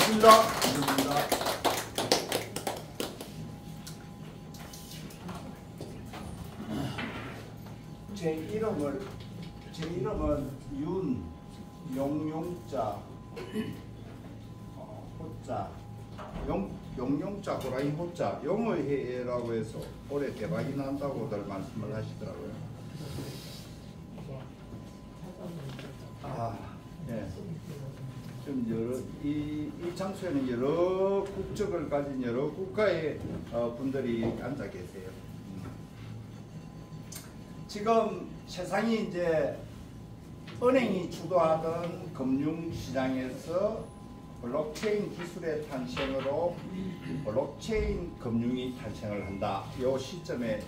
고맙습니다. 감사합니다. 제 이름은 용용자 호자 용용자 호랑이 호자 용어회라고 해서 올해 대박이 난다고들 말씀을 하시더라고요. 네. 좀 이 장소에는 여러 국적을 가진 여러 국가의 분들이 앉아 계세요. 지금 세상이 이제 은행이 주도하던 금융시장에서 블록체인 기술의 탄생으로 블록체인 금융이 탄생을 한다. 이 시점에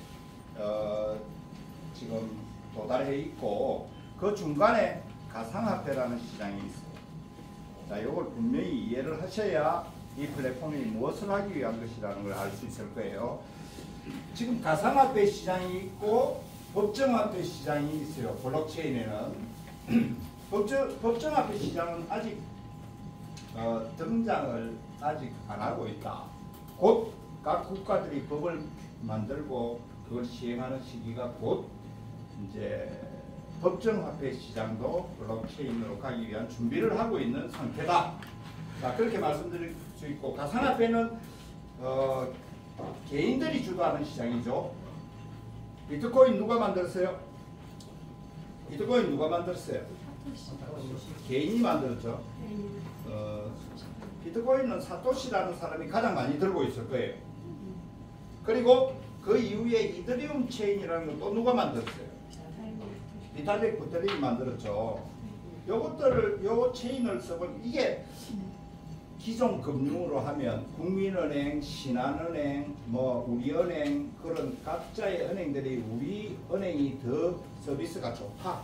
지금 도달해 있고 그 중간에 가상화폐라는 시장이 있어요. 자, 이걸 분명히 이해를 하셔야 이 플랫폼이 무엇을 하기 위한 것이라는 걸 알 수 있을 거예요. 지금 가상화폐 시장이 있고 법정화폐 시장이 있어요. 블록체인에는 법정화폐 시장은 아직 등장을 아직 안 하고 있다. 곧 각 국가들이 법을 만들고 그걸 시행하는 시기가 곧 이제 법정화폐 시장도 블록체인으로 가기 위한 준비를 하고 있는 상태다. 자, 그렇게 말씀드릴 수 있고 가상화폐는 개인들이 주도하는 시장이죠. 비트코인 누가 만들었어요? 비트코인 누가 만들었어요? 개인이 만들었죠. 비트코인은 사토시라는 사람이 가장 많이 들고 있을 거예요. 그리고 그 이후에 이더리움 체인이라는 것도 누가 만들었어요? 비탈릭 부테린이 만들었죠. 요 체인을 써보면 이게 기존 금융으로 하면 국민은행, 신한은행, 우리은행 그런 각자의 은행들이 우리 은행이 더 서비스가 좋다.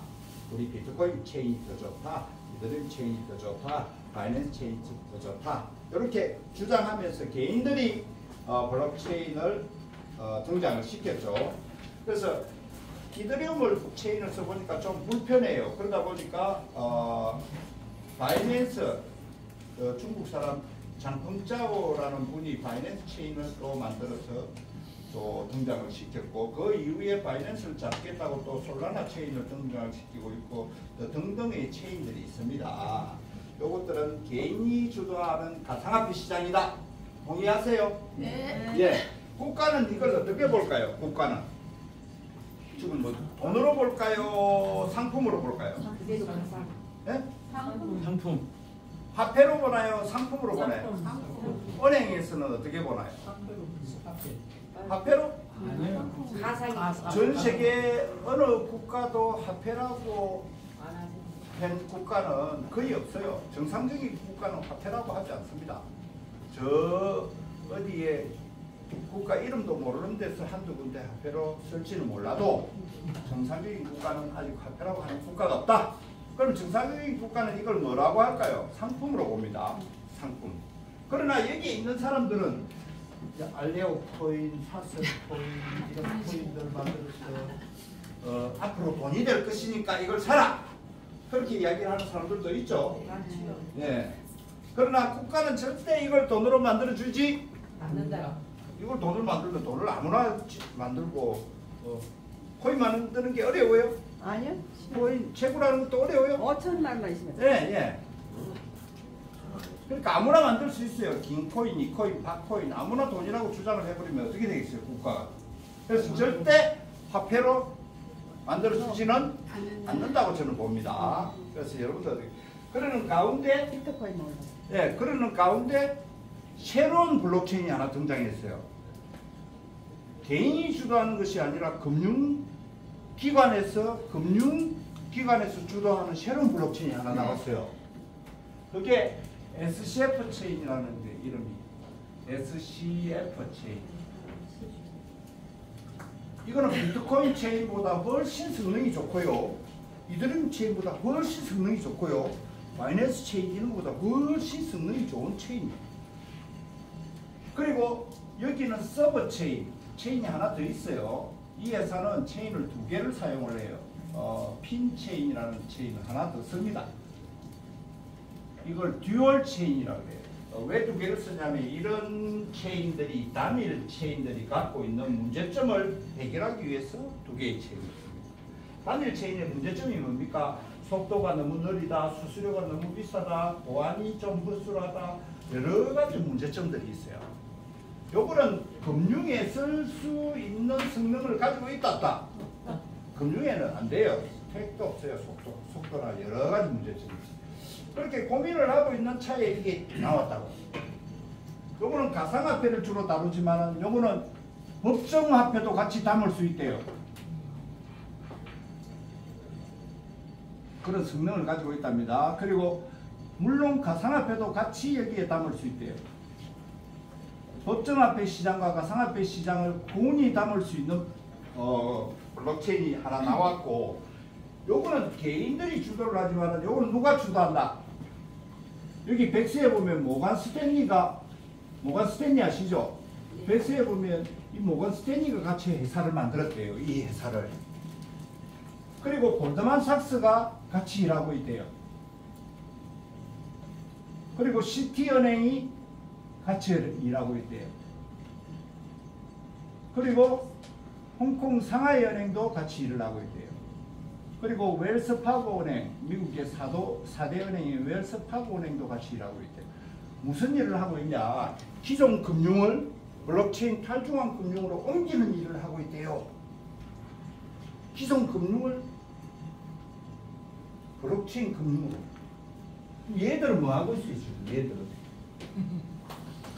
우리 비트코인 체인이 더 좋다. 이더리움 체인이 더 좋다. 바이낸스 체인이 더 좋다. 이렇게 주장하면서 개인들이 블록체인을 등장을 시켰죠. 그래서 이더리움을 체인을 써보니까 좀 불편해요. 그러다 보니까 바이낸스 중국 사람 장펑짜오라는 분이 바이낸스 체인을 또 만들어서 또 등장을 시켰고 그 이후에 바이낸스를 잡겠다고 또 솔라나 체인을 등장을 시키고 있고 등등의 체인들이 있습니다. 이것들은 개인이 주도하는 가상화폐 시장이다. 동의하세요? 네. 예. 국가는 이걸 어떻게 볼까요? 국가는 지금 뭐 돈으로 볼까요? 상품으로 볼까요? 예? 상품. 화폐로 보나요? 상품으로 보나요? 은행에서는 어떻게 보나요? 화폐로? 아니요. 전 세계 어느 국가도 화폐라고 한 국가는 거의 없어요. 정상적인 국가는 화폐라고 하지 않습니다. 저 어디에 국가 이름도 모르는 데서 한두 군데 화폐로 쓸지는 몰라도 정상적인 국가는 아직 화폐라고 하는 국가가 없다. 그럼 정상적인 국가는 이걸 뭐라고 할까요? 상품으로 봅니다. 상품. 그러나 여기에 있는 사람들은 알레오 코인, 사슬 코인 이런 코인들을 만들어서 앞으로 돈이 될 것이니까 이걸 사라. 그렇게 이야기를 하는 사람들도 있죠. 네. 그러나 국가는 절대 이걸 돈으로 만들어 주지 않는다. 이걸 돈을 만들면 돈을 아무나 만들고 코인 만드는 게 어려워요? 아니요. 코인 채굴하는 것도 어려워요? 5천만만 있으면. 예, 예. 그러니까 아무나 만들 수 있어요. 긴 코인, 이 코인, 박 코인 아무나 돈이라고 주장을 해버리면 어떻게 되겠어요, 국가가? 그래서 절대 화폐로 만들어주지는 않는다고 저는 봅니다. 그래서 여러분들 그러는 가운데 비트코인 몰라. 예, 그러는 가운데 새로운 블록체인이 하나 등장했어요. 개인이 주도하는 것이 아니라 금융기관에서 주도하는 새로운 블록체인이 하나 나왔어요. 그게 SCF 체인이라는 게 이름이 SCF 체인. 이거는 비트코인 체인보다 훨씬 성능이 좋고요. 이더리움 체인보다 훨씬 성능이 좋고요. 바이낸스 체인 이런 것보다 훨씬 성능이 좋은 체인이에요. 그리고 여기는 서버 체인, 체인이 하나 더 있어요. 이 회사는 체인을 2개를 사용을 해요. 핀 체인이라는 체인을 하나 더 씁니다. 이걸 듀얼 체인이라고 해요. 왜 두 개를 쓰냐면 이런 체인들이 단일 체인들이 갖고 있는 문제점을 해결하기 위해서 두 개의 체인을 씁니다. 단일 체인의 문제점이 뭡니까? 속도가 너무 느리다, 수수료가 너무 비싸다, 보안이 좀 허술하다, 여러 가지 문제점들이 있어요. 요거는 금융에 쓸 수 있는 성능을 가지고 있다. 금융에는 안 돼요. 택도 없어요. 속도나 여러 가지 문제점이 있어요. 그렇게 고민을 하고 있는 차에 이게 나왔다고. 요거는 가상화폐를 주로 다루지만 요거는 법정화폐도 같이 담을 수 있대요. 그런 성능을 가지고 있답니다. 그리고 물론 가상화폐도 같이 여기에 담을 수 있대요. 법정화폐 시장과 가상화폐 시장을 고온이 담을 수 있는 블록체인이 하나 나왔고, 요거는 개인들이 주도를 하지만 요거는 누가 주도한다? 여기 백스에 보면 모건 스탠리 아시죠? 백스에 보면 이 모건 스탠리가 같이 회사를 만들었대요. 이 회사를. 그리고 골드만 삭스가 같이 일하고 있대요. 그리고 시티은행이 같이 일하고 있대요. 그리고 홍콩 상하이은행도 같이 일을 하고 있대요. 그리고 웰스파고은행, 미국의 4대 은행인 웰스파고은행도 같이 일하고 있대요. 무슨 일을 하고 있냐? 기존 금융을 블록체인 탈중앙 금융으로 옮기는 일을 하고 있대요. 기존 금융을 블록체인 금융으로. 얘들은 뭐 하고 있어요?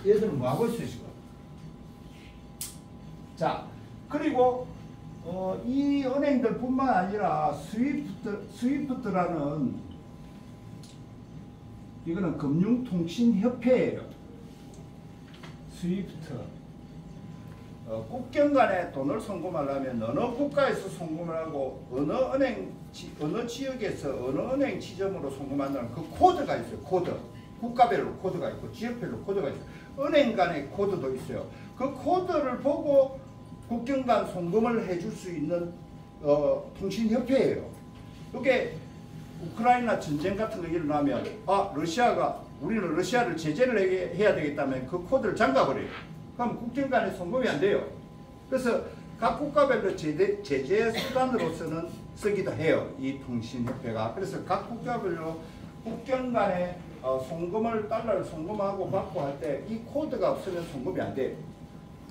얘들은 뭐 하고 있어요? 자, 그리고 이 은행들뿐만 아니라 스위프트라는 이거는 금융통신협회예요. 스위프트. 국경 간에 돈을 송금하려면 어느 국가에서 송금을 하고 어느 지역에서 어느 은행 지점으로 송금한다는 그 코드가 있어요. 코드. 국가별로 코드가 있고 지역별로 코드가 있어요. 은행 간의 코드도 있어요. 그 코드를 보고 국경 간 송금을 해줄 수 있는 통신협회예요. 이게 우크라이나 전쟁 같은 거 일어나면 우리는 러시아를 제재를 해야 되겠다면 그 코드를 잠가버려요. 그럼 국경 간에 송금이 안 돼요. 그래서 각 국가별로 제재 수단으로서는 쓰기도 해요. 이 통신협회가. 그래서 각 국가별로 국경 간에 달러를 송금하고 받고 할 때 이 코드가 없으면 송금이 안 돼요.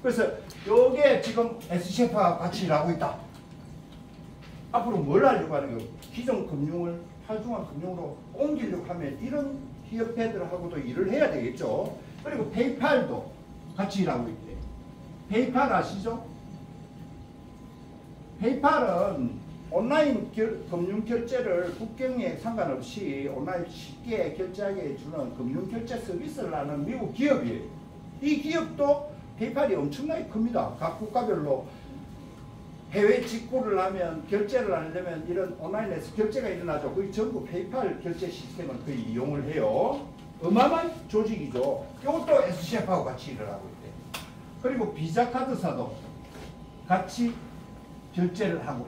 그래서 요게 지금 SCF와 같이 일하고 있다. 앞으로 뭘 하려고 하는 거예요? 기존 금융을 탈중앙 금융으로 옮기려고 하면 이런 협회들하고도 일을 해야 되겠죠. 그리고 페이팔도 같이 일하고 있대요. 페이팔 아시죠? 페이팔은 온라인 금융 결제를 국경에 상관없이 온라인 쉽게 결제하게 해주는 금융 결제 서비스를 하는 미국 기업이에요. 이 기업도 페이팔이 엄청나게 큽니다. 각 국가별로 해외 직구를 하면 결제를 하려면 이런 온라인에서 결제가 일어나죠. 거의 전부 페이팔 결제 시스템을 거의 이용을 해요. 어마어마한 조직이죠. 이것도 SCF하고 같이 일을 하고 있대요. 그리고 비자 카드사도 같이 결제를 하고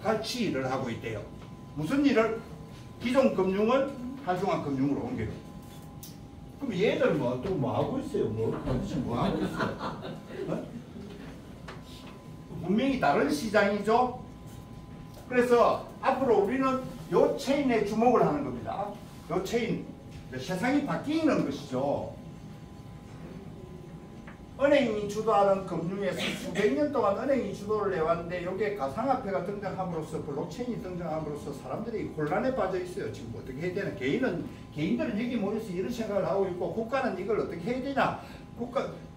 같이 일을 하고 있대요. 무슨 일을? 기존 금융을 탈중앙 금융으로 옮겨요. 그럼 얘들 또 뭐 하고 있어요? 뭐 하고 있어요? 분명히 다른 시장이죠. 그래서 앞으로 우리는 요 체인에 주목을 하는 겁니다. 요 체인, 세상이 바뀌는 것이죠. 은행이 주도하는 금융에서 수백 년 동안 은행이 주도를 해왔는데 이게 가상화폐가 등장함으로써 블록체인이 등장함으로써 사람들이 혼란에 빠져 있어요. 지금 어떻게 해야 되나? 개인들은 여기 몰려서 이런 생각을 하고 있고 국가는 이걸 어떻게 해야 되냐?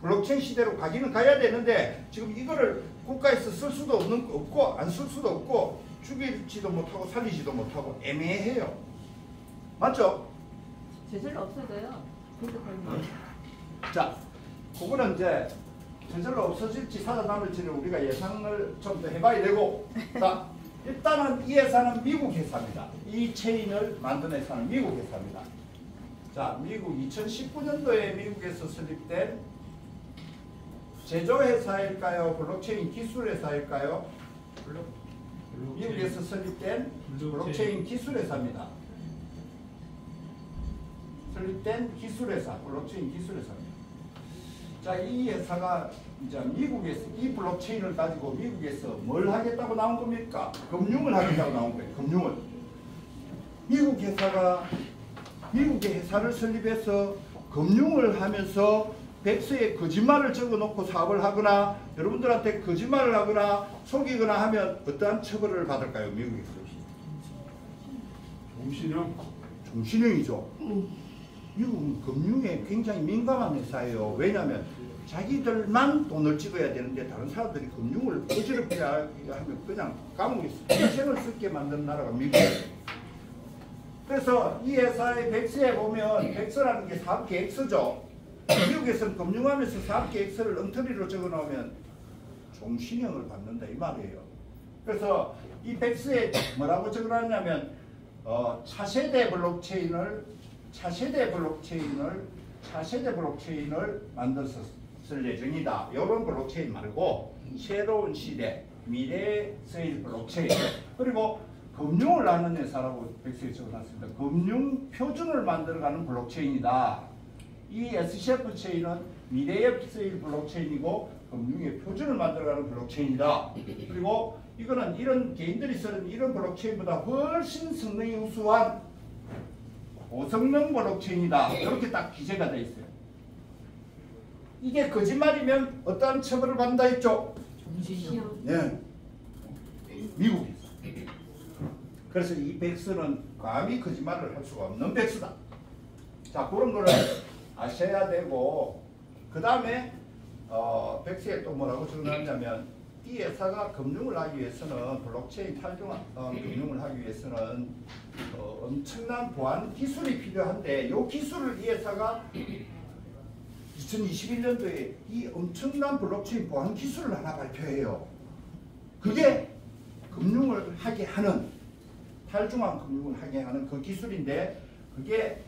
블록체인 시대로 가기는 가야 되는데 지금 이거를 국가에서 쓸 수도 없고 안 쓸 수도 없고 죽일지도 못하고 살리지도 못하고 애매해요. 맞죠? 제재를 없애줘요. 자, 그거는 이제 저절로 없어질지 살아남을지는 우리가 예상을 좀 더 해봐야 되고, 자, 일단은 이 회사는 미국 회사입니다. 이 체인을 만든 회사는 미국 회사입니다. 자, 미국 2019년도에 미국에서 설립된 제조회사일까요? 블록체인 기술회사일까요? 미국에서 설립된 블록체인 기술회사입니다. 설립된 기술회사, 블록체인 기술회사입니다. 자, 이 회사가 이제 미국에서 이 블록체인을 가지고 미국에서 뭘 하겠다고 나온 겁니까? 금융을 하겠다고 나온 거예요. 금융을. 미국의 회사를 설립해서 금융을 하면서 백서에 거짓말을 적어놓고 사업을 하거나 여러분들한테 거짓말을 하거나 속이거나 하면 어떠한 처벌을 받을까요? 미국에서. 종신형이죠. 미국은 금융에 굉장히 민감한 회사예요. 왜냐하면 자기들만 돈을 찍어야 되는데 다른 사람들이 금융을 어지럽게 하면 그냥 감옥에 인생을 쓰게 만드는 나라가 미국이에요. 그래서 이 회사의 백서에 보면 백서라는 게 사업계획서죠. 미국에서는 금융하면서 사업계획서를 엉터리로 적어놓으면 종신형을 받는다 이 말이에요. 그래서 이 백서에 뭐라고 적어놨냐면 차세대 블록체인을 만들어서 쓸 예정이다. 이런 블록체인 말고 새로운 시대 미래의 블록체인 그리고 금융을 하는 회사라고 백서에 적어놨습니다. 금융 표준을 만들어가는 블록체인이다. 이 SCF 체인은 미래의 블록체인이고 금융의 표준을 만들어가는 블록체인이다. 그리고 이거는 이런 개인들이 쓰는 이런 블록체인보다 훨씬 성능이 우수한 고성능 블록체인이다. 이렇게 딱 기재가 되어 있어요. 이게 거짓말이면 어떠한 처벌을 받는다 했죠? 종신형. 네. 미국에서. 그래서 이 백서는 감히 거짓말을 할 수가 없는 백서다. 자, 그런 거를 아셔야 되고 그 다음에 백서에 또 뭐라고 적어놨냐면 이 회사가 금융을 하기 위해서는 블록체인 탈중앙 금융을 하기 위해서는 엄청난 보안 기술이 필요한데 이 기술을 이 회사가 2021년도에 이 엄청난 블록체인 보안 기술을 하나 발표해요. 그게 금융을 하게 하는 탈중앙 금융을 하게 하는 그 기술인데 그게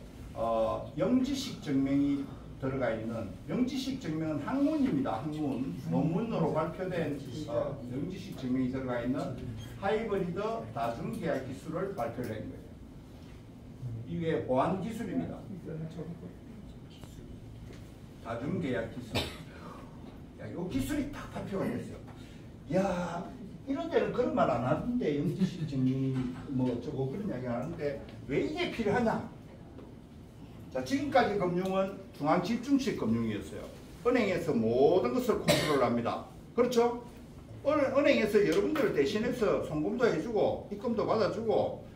영지식 증명이 들어가 있는 영지식 증명은 학문입니다. 학문 논문으로 발표된 영지식 증명이 들어가 있는 하이브리드 다중계약 기술을 발표한 거예요. 이게 보안 기술입니다. 다중계약 기술. 야, 이 기술이 딱 발표가 됐어요. 야, 이런 데는 그런 말 안 하는데 영지식 증명이 뭐 어쩌고 그런 이야기 안 하는데 왜 이게 필요하냐? 자, 지금까지 금융은 중앙 집중식 금융이었어요. 은행에서 모든 것을 컨트롤합니다. 그렇죠? 은행에서 여러분들을 대신해서 송금도 해주고 입금도 받아주고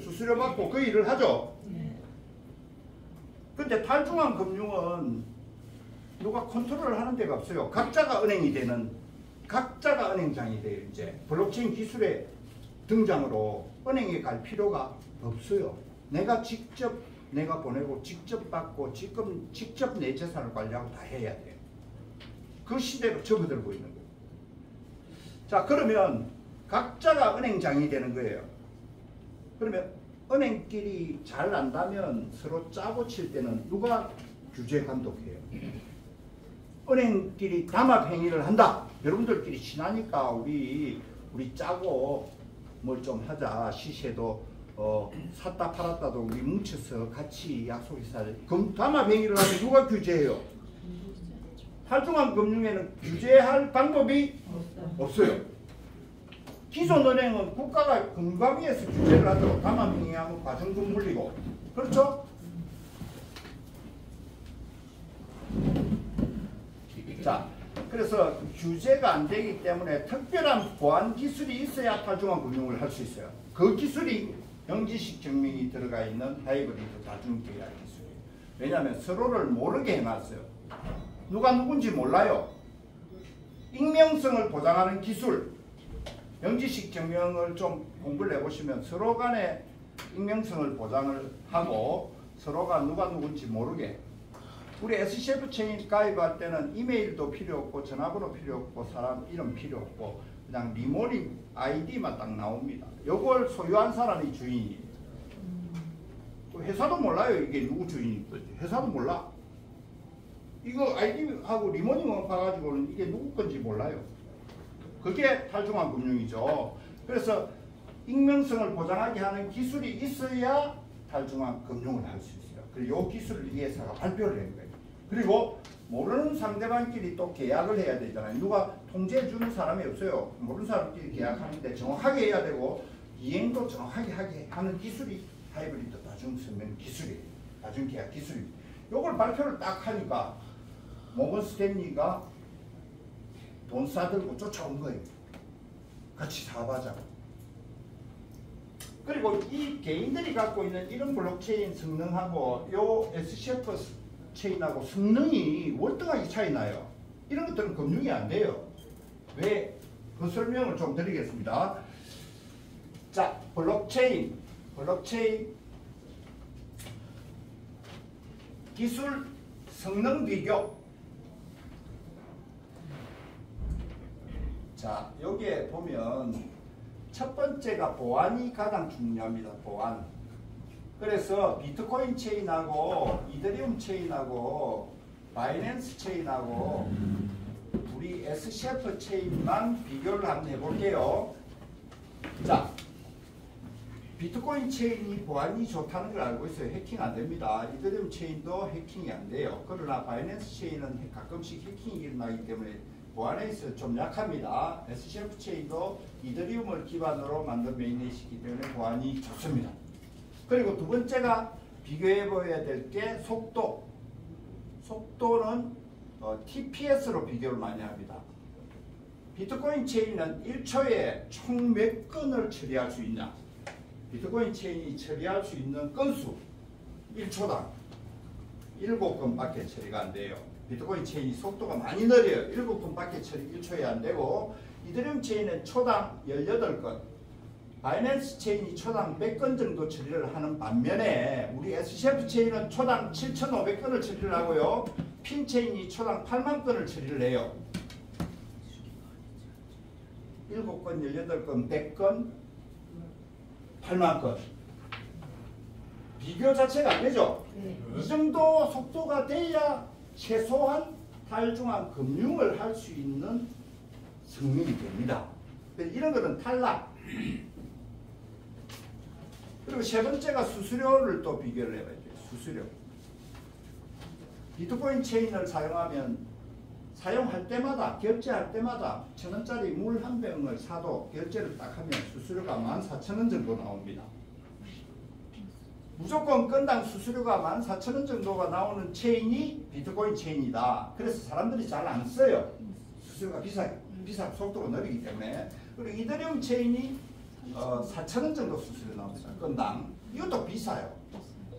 수수료 받고 그 일을 하죠. 근데 탈중앙 금융은 누가 컨트롤을 하는 데가 없어요. 각자가 은행장이 돼요. 이제 블록체인 기술의 등장으로 은행에 갈 필요가 없어요. 내가 보내고 직접 받고 직접 내 재산을 관리하고 다 해야 돼요. 그 시대로 접어들고 있는 거예요. 자, 그러면 각자가 은행장이 되는 거예요. 그러면 은행끼리 잘 안다면 서로 짜고 칠 때는 누가 규제 감독해요? 은행끼리 담합 행위를 한다. 여러분들끼리 친하니까 우리 짜고 뭘 좀 하자. 시세도 샀다 팔았다도 우리 뭉쳐서 같이 약속해서 담합 행위를 하면 누가 규제해요? 탈중앙 금융에는 규제할 방법이 없어요. 기존은행은 국가가 금감위에서 규제를 하도록 담합 행위하면 과정금 물리고 그렇죠? 자, 그래서 규제가 안 되기 때문에 특별한 보안 기술이 있어야 탈중앙 금융을 할 수 있어요. 그 기술이 영지식 증명이 들어가 있는 하이브리드 다중계약 기술이에요. 왜냐하면 서로를 모르게 해놨어요. 누가 누군지 몰라요. 익명성을 보장하는 기술. 영지식 증명을 좀 공부를 해보시면 서로 간에 익명성을 보장을 하고 서로가 누가 누군지 모르게. 우리 SCF 체인 가입할 때는 이메일도 필요 없고 전화번호 필요 없고 사람 이름 필요 없고 그냥 리모닝 아이디만 딱 나옵니다. 이걸 소유한 사람이 주인이에요. 회사도 몰라요. 이게 누구 주인인지. 회사도 몰라. 이거 아이디하고 리모닝만 봐가지고는 이게 누구 건지 몰라요. 그게 탈중앙 금융이죠. 그래서 익명성을 보장하게 하는 기술이 있어야 탈중앙 금융을 할 수 있어요. 그리고 요 기술을 이 회사가 발표를 한 거예요. 그리고 모르는 상대방끼리 또 계약을 해야 되잖아요. 누가 통제해 주는 사람이 없어요. 모르는 사람끼리 계약하는데 정확하게 해야 되고 이행도 정확하게 하게 하는 기술이 하이브리드 다중서명 기술이에요. 다중계약 기술입니다. 요걸 발표를 딱 하니까 모건 스탠리가 돈 싸들고 쫓아온 거예요. 같이 사업하자고. 그리고 이 개인들이 갖고 있는 이런 블록체인 성능하고 요 SCF 체인하고 성능이 월등하게 차이 나요. 이런 것들은 금융이 안 돼요. 왜? 그 설명을 좀 드리겠습니다. 자, 블록체인 기술 성능 비교. 자, 여기에 보면 첫 번째가 보안이 가장 중요합니다. 보안. 그래서 비트코인 체인하고 이더리움 체인하고 바이낸스 체인하고 우리 SCF 체인만 비교를 한번 해볼게요. 자, 비트코인 체인이 보안이 좋다는 걸 알고 있어요. 해킹 안 됩니다. 이더리움 체인도 해킹이 안 돼요. 그러나 바이낸스 체인은 가끔씩 해킹이 일어나기 때문에 보안에 있어 좀 약합니다. SCF 체인도 이더리움을 기반으로 만든 메인넷이기 때문에 보안이 좋습니다. 그리고 두 번째가 비교해 보여야 될 게 속도. 속도는 TPS로 비교를 많이 합니다. 비트코인 체인은 1초에 총 몇 건을 처리할 수 있냐? 비트코인 체인이 처리할 수 있는 건수 1초당 7건밖에 처리가 안 돼요. 비트코인 체인이 속도가 많이 느려요. 7건밖에 처리 1초에 안 되고 이더리움 체인은 초당 18건, 바이낸스 체인이 초당 100건 정도 처리를 하는 반면에 우리 SCF 체인은 초당 7,500건을 처리를 하고요. 핀 체인이 초당 8만 건을 처리를 해요. 7건, 18건, 100건, 8만 건. 비교 자체가 안 되죠. 네. 이 정도 속도가 돼야 최소한 탈중앙 금융을 할 수 있는 성능이 됩니다. 이런 것은 탈락. 그리고 세 번째가 수수료를 또 비교를 해봐야 돼요. 수수료. 비트코인 체인을 사용할 때마다, 결제할 때마다 1,000원짜리 물 한 병을 사도 결제를 딱 하면 수수료가 14,000원 정도 나옵니다. 무조건 건당 수수료가 14,000원 정도가 나오는 체인이 비트코인 체인이다. 그래서 사람들이 잘 안 써요. 수수료가 비싸고 속도가 느리기 때문에. 그리고 이더리움 체인이 4,000원 정도 수수료 나옵니다. 건당. 이것도 비싸요.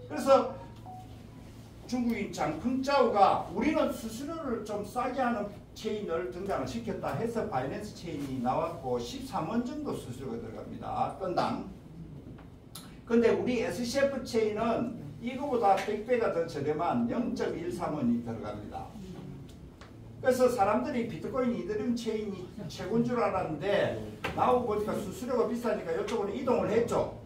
그래서 중국인 장펑짜오가 우리는 수수료를 좀 싸게 하는 체인을 등장을 시켰다 해서 바이낸스 체인이 나왔고 13원 정도 수수료가 들어갑니다. 건당. 근데 우리 SCF 체인은 이거보다 100배가 더 저렴한 0.13원이 들어갑니다. 그래서 사람들이 비트코인 이더리움 체인이 최고인 줄 알았는데 나오고 보니까 수수료가 비싸니까 이쪽으로 이동을 했죠.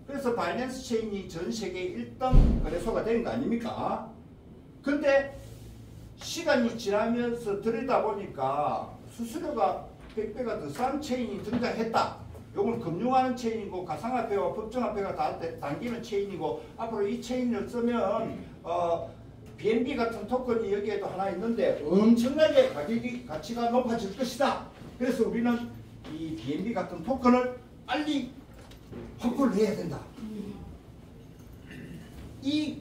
그래서 바이낸스 체인이 전 세계 1등 거래소가 된 거 아닙니까? 근데 시간이 지나면서 들여다보니까 수수료가 100배가 더 싼 체인이 등장했다. 요건 금융하는 체인이고 가상화폐와 법정화폐가 다 당기는 체인이고 앞으로 이 체인을 쓰면 BNB 같은 토큰이 여기에도 하나 있는데 엄청나게 가치가 높아질 것이다. 그래서 우리는 이 BNB 같은 토큰을 빨리 확보를 해야 된다. 이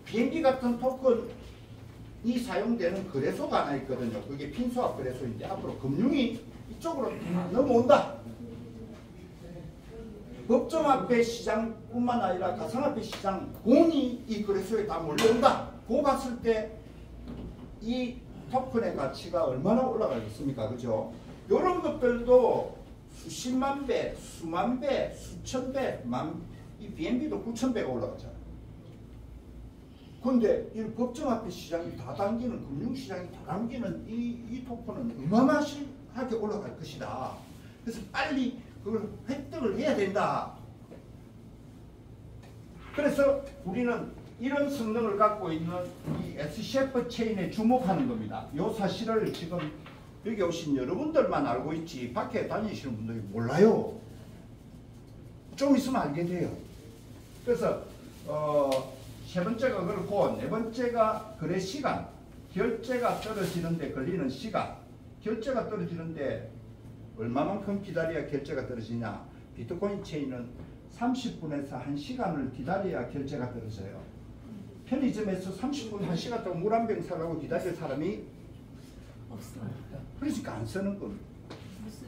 BNB 같은 토큰이 사용되는 거래소가 하나 있거든요. 그게 핀스왑 거래소인데 앞으로 금융이 이쪽으로 다 넘어온다. 법정화폐 시장뿐만 아니라 가상화폐 시장 공이 이 거래소에 다 몰려온다. 그거 봤을 때 이 토큰의 가치가 얼마나 올라가겠습니까? 그죠? 이런 것들도 수십만 배, 수만 배, 수천 배, 이 BNB도 9,000배가 올라가잖아요. 그런데 이 법정화폐 시장이 다 당기는, 금융시장이 다 당기는 이 토큰은 어마어마하게 올라갈 것이다. 그래서 빨리 그걸 획득을 해야 된다. 그래서 우리는 이런 성능을 갖고 있는 이 SCF 체인에 주목하는 겁니다. 이 사실을 지금 여기 오신 여러분들만 알고 있지 밖에 다니시는 분들이 몰라요. 좀 있으면 알게 돼요. 그래서 세 번째가 그렇고 네 번째가 거래 시간. 결제가 떨어지는데 걸리는 시간. 결제가 떨어지는데 얼마만큼 기다려야 결제가 떨어지냐. 비트코인 체인은 30분에서 1시간을 기다려야 결제가 떨어져요. 편의점에서 30분 1시간 동안 물 한 병 사려고 기다릴 사람이 없어요. 그러니까 안 쓰는 겁니다. 못 쓰지.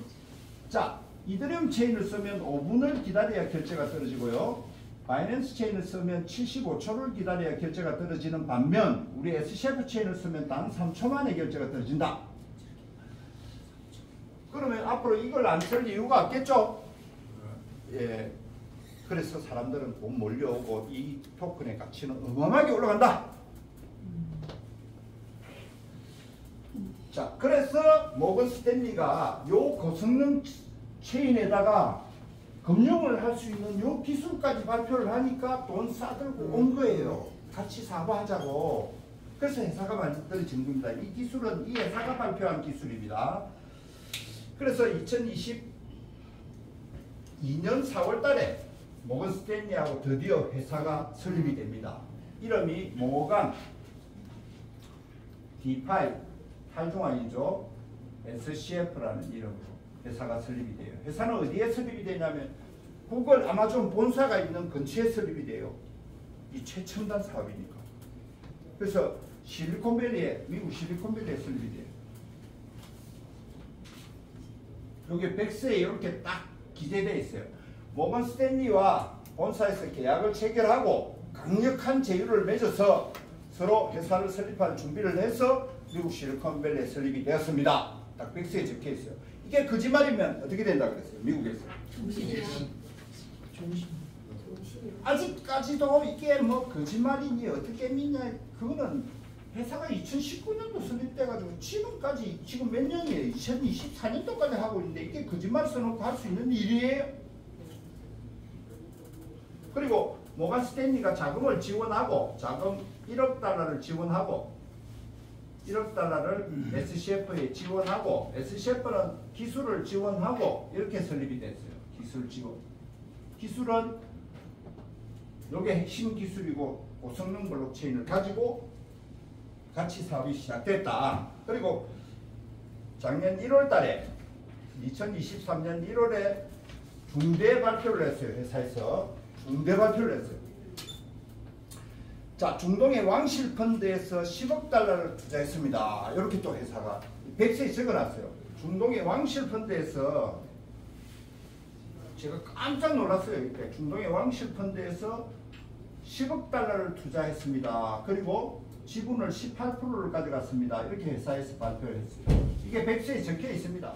자, 이더리움 체인을 쓰면 5분을 기다려야 결제가 떨어지고요. 바이낸스 체인을 쓰면 75초를 기다려야 결제가 떨어지는 반면 우리 SCF 체인을 쓰면 단 3초 만에 결제가 떨어진다. 그러면 앞으로 이걸 안 쓸 이유가 없겠죠? 예. 그래서 사람들은 돈 몰려오고 이 토큰의 가치는 어마어마하게 올라간다. 자, 그래서 모건 스탠리가 요 고성능 체인에다가 금융을 할 수 있는 요 기술까지 발표를 하니까 돈 싸들고 온 거예요. 같이 사고하자고. 그래서 회사가 만들어진 겁니다. 이 기술은 이 회사가 발표한 기술입니다. 그래서 2022년 4월 달에 모건 스탠리하고 드디어 회사가 설립이 됩니다. 이름이 모건 D5 탈중앙이죠. SCF라는 이름으로 회사가 설립이 돼요. 회사는 어디에 설립이 되냐면 구글, 아마존 본사가 있는 근처에 설립이 돼요. 이 최첨단 사업이니까. 그래서 실리콘밸리에, 미국 실리콘밸리에 설립이 돼요. 여기 백스에 이렇게 딱 기재되어 있어요. 모건 스탠리와 본사에서 계약을 체결하고 강력한 제휴를 맺어서 서로 회사를 설립할 준비를 해서 미국 실리콘밸리에 설립이 되었습니다. 딱 백스에 적혀 있어요. 이게 거짓말이면 어떻게 된다 그랬어요? 미국에서. 아직까지도 이게 뭐 거짓말이니 어떻게 믿냐. 그거는 회사가 2019년도 설립돼가지고 지금까지 지금 몇 년이에요? 2024년도까지 하고 있는데 이게 거짓말 써놓고 할 수 있는 일이에요? 그리고 모건 스탠리가 자금을 지원하고 자금 1억 달러를 지원하고 1억 달러를 SCF에 지원하고 SCF는 기술을 지원하고 이렇게 설립이 됐어요. 기술 지원. 기술은 이게 핵심 기술이고 고성능 블록체인을 가지고 같이 사업이 시작됐다. 그리고 작년 1월 달에 2023년 1월에 중대 발표를 했어요. 회사에서 중대 발표를 했어요. 자, 중동의 왕실 펀드에서 10억 달러를 투자했습니다. 이렇게 또 회사가 백서에 적어놨어요. 중동의 왕실 펀드에서 제가 깜짝 놀랐어요. 이때 중동의 왕실 펀드에서 10억 달러를 투자했습니다. 그리고 지분을 18%를 가져갔습니다. 이렇게 회사에서 발표를 했어요. 이게 백서에 적혀 있습니다.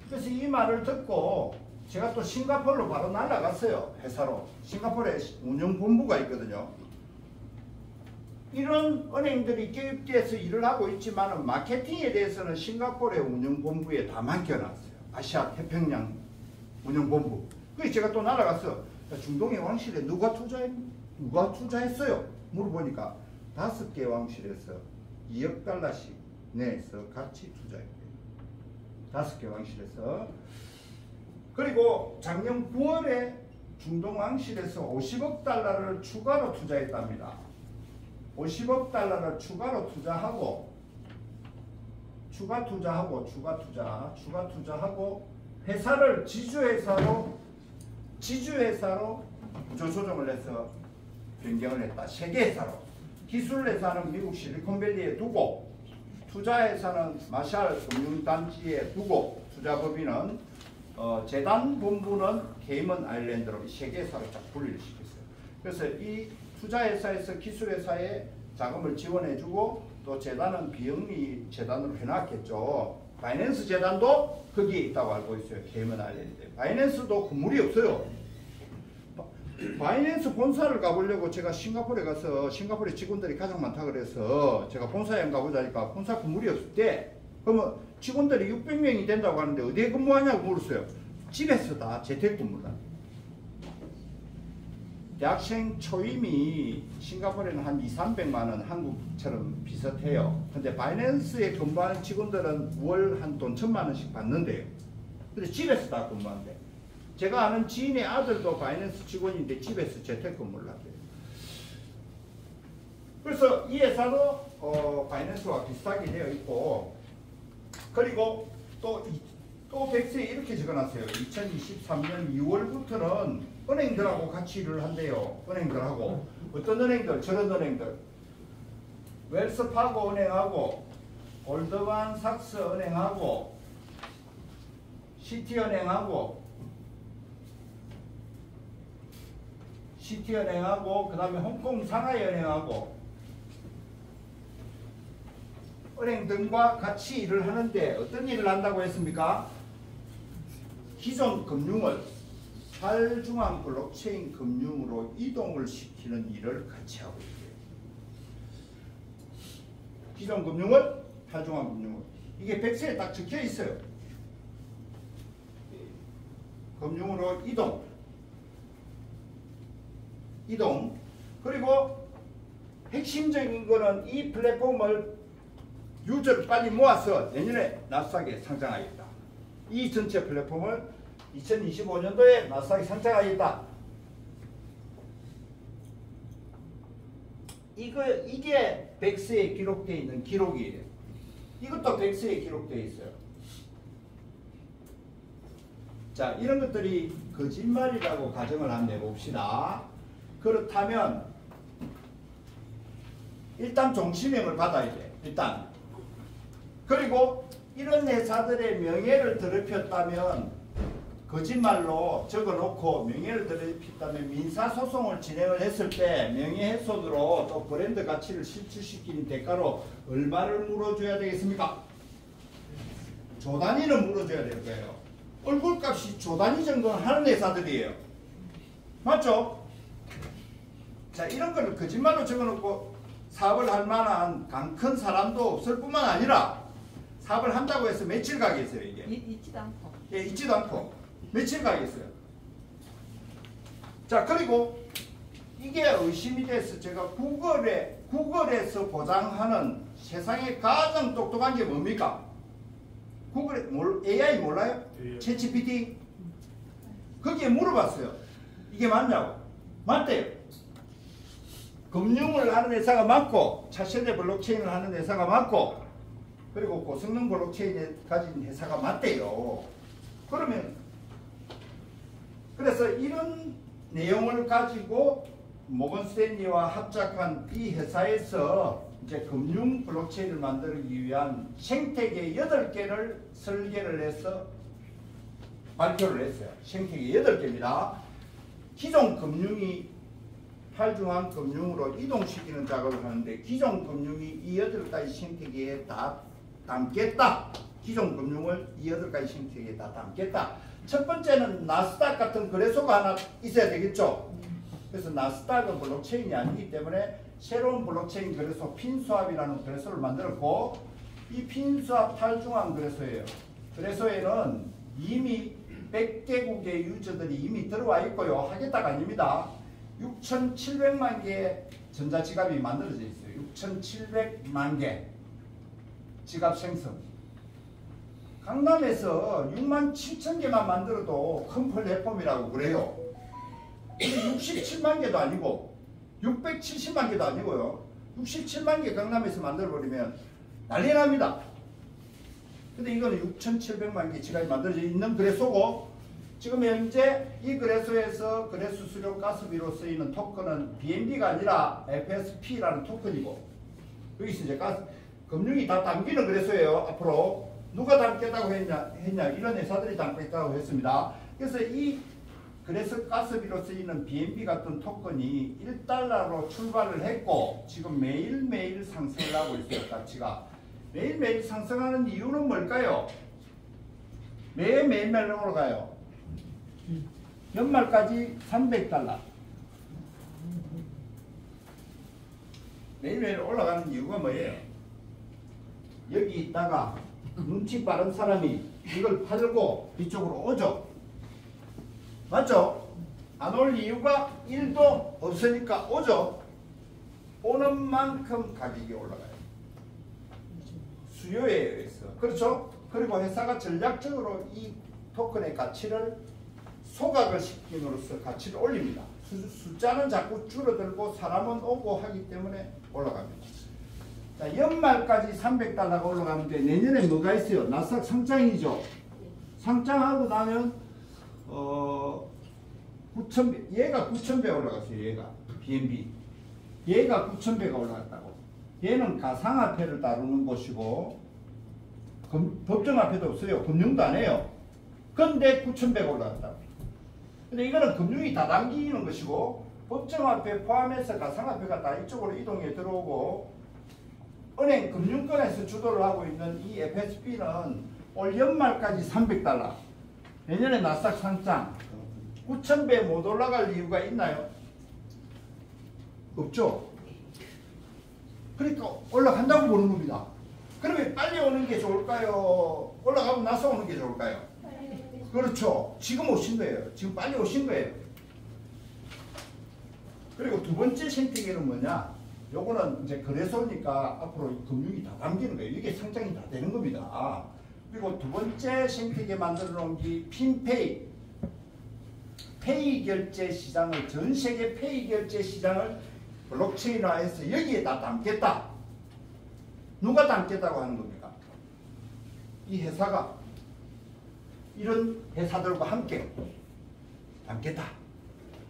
그래서 이 말을 듣고 제가 또 싱가포르로 바로 날아갔어요. 회사로. 싱가포르에 운영본부가 있거든요. 이런 은행들이 교육대에서 일을 하고 있지만 마케팅에 대해서는 싱가포르의 운영본부에 다 맡겨놨어요. 아시아 태평양 운영본부. 그래서 제가 또 날아갔어. 중동의 왕실에 누가 투자했어요? 물어보니까 5개 왕실에서 2억 달러씩 내서 같이 투자했대요. 5개 왕실에서. 그리고 작년 9월에 중동 왕실에서 50억 달러를 추가로 투자했답니다. 50억 달러를 추가로 투자하고 추가 투자하고 회사를 지주회사로 구조 조정을 해서 변경을 했다. 세계회사로. 기술회사는 미국 실리콘밸리에 두고 투자회사는 마샬 금융단지에 두고 투자법인은 재단 본부는 케이먼 아일랜드로 세계회사로 쫙 분리를 시켰어요. 그래서 이 투자회사에서 기술회사에 자금을 지원해주고 또 재단은 비영리 재단으로 해놨겠죠. 바이낸스 재단도 거기에 있다고 알고 있어요. 케이먼 아일랜드. 바이낸스도 건물이 없어요. 바이낸스 본사를 가보려고 제가 싱가포르에 가서 싱가포르 직원들이 가장 많다 그래서 제가 본사에 가보자니까 본사 건물이 없을 때 그러면 직원들이 600명이 된다고 하는데 어디에 근무하냐고 물었어요. 집에서 다 재택근무다. 대학생 초임이 싱가포르에는 한 200~300만 원 한국처럼 비슷해요. 근데 바이낸스에 근무하는 직원들은 월 한 돈 1000만 원씩 받는데요. 근데 집에서 다 근무한대. 제가 아는 지인의 아들도 바이낸스 직원인데 집에서 재택근무를 하대요. 그래서 이 회사도 바이낸스와 비슷하게 되어 있고, 그리고 또 백스에 이렇게 적어놨어요. 2023년 2월부터는 은행들하고 같이 일을 한대요. 은행들하고. 어떤 은행들? 저런 은행들. 웰스파고 은행하고, 골드만삭스 은행하고, 시티은행하고, 그 다음에 홍콩 상하이은행하고, 은행 등과 같이 일을 하는데 어떤 일을 한다고 했습니까? 기존 금융을 탈중앙 블록체인 금융으로 이동을 시키는 일을 같이 하고 있어요. 기존 금융을 탈중앙 금융을. 이게 백스에 딱 적혀 있어요. 금융으로 이동. 그리고 핵심적인 거는 이 플랫폼을 유저를 빨리 모아서 내년에 나스닥에 상장하겠다. 이 전체 플랫폼을 2025년도에 나스닥에 상장하겠다. 이게 백스에 기록되어 있는 기록이에요. 이것도 백스에 기록되어 있어요. 자, 이런 것들이 거짓말이라고 가정을 한번 해봅시다. 그렇다면 일단 종시명을 받아야 돼. 일단. 그리고 이런 회사들의 명예를 더럽혔다면, 거짓말로 적어놓고 명예를 더럽혔다면 민사소송을 진행을 했을 때 명예훼손으로 또 브랜드 가치를 실추시키는 대가로 얼마를 물어줘야 되겠습니까? 조 단위는 물어줘야 될 거예요. 얼굴값이 조 단위 정도는 하는 회사들이에요. 맞죠? 자, 이런 걸 거짓말로 적어놓고 사업을 할 만한 큰 사람도 없을 뿐만 아니라, 사업을 한다고 해서 며칠 가겠어요, 이게? 있지도 않고. 예, 있지도 않고. 며칠 가겠어요. 자, 그리고 이게 의심이 돼서 제가 구글에서 보장하는 세상에 가장 똑똑한 게 뭡니까? AI 몰라요? 챗GPT? 거기에 물어봤어요. 이게 맞냐고. 맞대요. 금융을 하는 회사가 맞고, 차세대 블록체인을 하는 회사가 맞고, 그리고 고성능 블록체인을 가진 회사가 맞대요. 그래서 이런 내용을 가지고 모건 스탠리와 합작한 이 회사에서 이제 금융 블록체인을 만들기 위한 생태계 8개를 설계를 해서 발표를 했어요. 생태계 8개입니다. 기존 금융이 탈중앙 금융으로 이동시키는 작업을 하는데, 기존 금융이 이 8가지 생태계에 다 담겠다. 기존 금융을 이 8가지 생태계에 다 담겠다. 첫 번째는 나스닥 같은 거래소가 하나 있어야 되겠죠. 그래서 나스닥은 블록체인이 아니기 때문에 새로운 블록체인 거래소 핀스왑이라는 거래소를 만들었고, 이 핀스왑 탈중앙 거래소예요. 거래소에는 이미 100개국의 유저들이 이미 들어와 있고요. 하겠다가 아닙니다. 6,700만 개의 전자지갑이 만들어져 있어요. 6,700만 개 지갑 생성. 강남에서 67,000개만 만들어도 큰 플랫폼이라고 그래요. 근데 67만 개도 아니고 670만 개도 아니고요. 67만 개 강남에서 만들어버리면 난리 납니다. 근데 이거는 6,700만 개 지갑이 만들어져 있는 거래소고, 지금 현재 이 거래소에서 거래 수수료 가스비로 쓰이는 토큰은 BNB가 아니라 FSP라는 토큰이고, 여기서 이제 금융이 다 담기는 거래소예요. 앞으로 누가 담겠다고 했냐 이런 회사들이 담겠다고 했습니다. 그래서 이 그래서 가스비로 쓰이는 BNB 같은 토큰이 1달러로 출발을 했고, 지금 매일매일 상승을 하고 있어요. 가치가 매일매일 상승하는 이유는 뭘까요? 매일매일 올라가요. 연말까지 300달러. 매일매일 올라가는 이유가 뭐예요? 여기 있다가 눈치 빠른 사람이 이걸 팔고 이쪽으로 오죠. 맞죠? 안 올 이유가 1도 없으니까 오죠. 오는 만큼 가격이 올라가요. 수요에 의해서. 그렇죠? 그리고 회사가 전략적으로 이 토큰의 가치를 소각을 시킴으로써 가치를 올립니다. 숫자는 자꾸 줄어들고 사람은 오고 하기 때문에 올라갑니다. 자, 연말까지 300달러가 올라가는데 내년에 뭐가 있어요? 나스닥 상장이죠. 상장하고 나면 9,000배, 얘가 9,000배 올라갔어요. 얘가 BNB 얘가 9,000배가 올라갔다고. 얘는 가상화폐를 다루는 곳이고 법정화폐도 없어요. 금융도 안 해요. 근데 9,000배가 올라갔다고. 근데 이거는 금융이 다 당기는 것이고 법정화폐 포함해서 가상화폐가 다 이쪽으로 이동해 들어오고 은행 금융권에서 주도를 하고 있는 이 FSB는 올 연말까지 300달러, 내년에 나스닥 상장 9,000배 못 올라갈 이유가 있나요? 없죠. 그러니까 올라간다고 보는 겁니다. 그러면 빨리 오는 게 좋을까요? 올라가고 나서 오는 게 좋을까요? 그렇죠. 지금 오신 거예요. 지금 빨리 오신 거예요. 그리고 두 번째 생태계는 뭐냐? 요거는 이제 거래소니까 앞으로 금융이 다 담기는 거예요. 이게 상장이 다 되는 겁니다. 그리고 두 번째 생태계 만들어 놓은 게 핀페이. 페이 결제 시장을, 전 세계 페이 결제 시장을 블록체인화해서 여기에 다 담겠다. 누가 담겠다고 하는 겁니까? 이 회사가 이런 회사들과 함께 담겠다.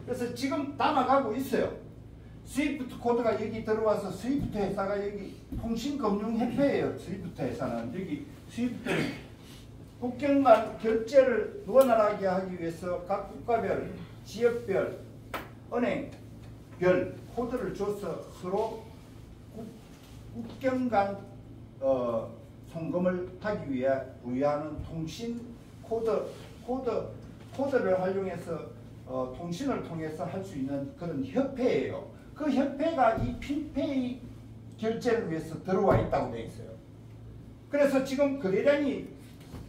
그래서 지금 담아가고 있어요. 스위프트 코드가 여기 들어와서 스위프트 회사가 여기 통신금융협회예요. 스위프트 회사는 여기 스위프트 국경 간 결제를 원활하게 하기 위해서 각 국가별, 지역별, 은행별 코드를 줘서 서로 국경 간 송금을 하기 위해 부여하는 통신 코드를 활용해서 통신을 통해서 할 수 있는 그런 협회예요. 그 협회가 이 핀페이 결제를 위해서 들어와 있다고 되어 있어요. 그래서 지금 거래량이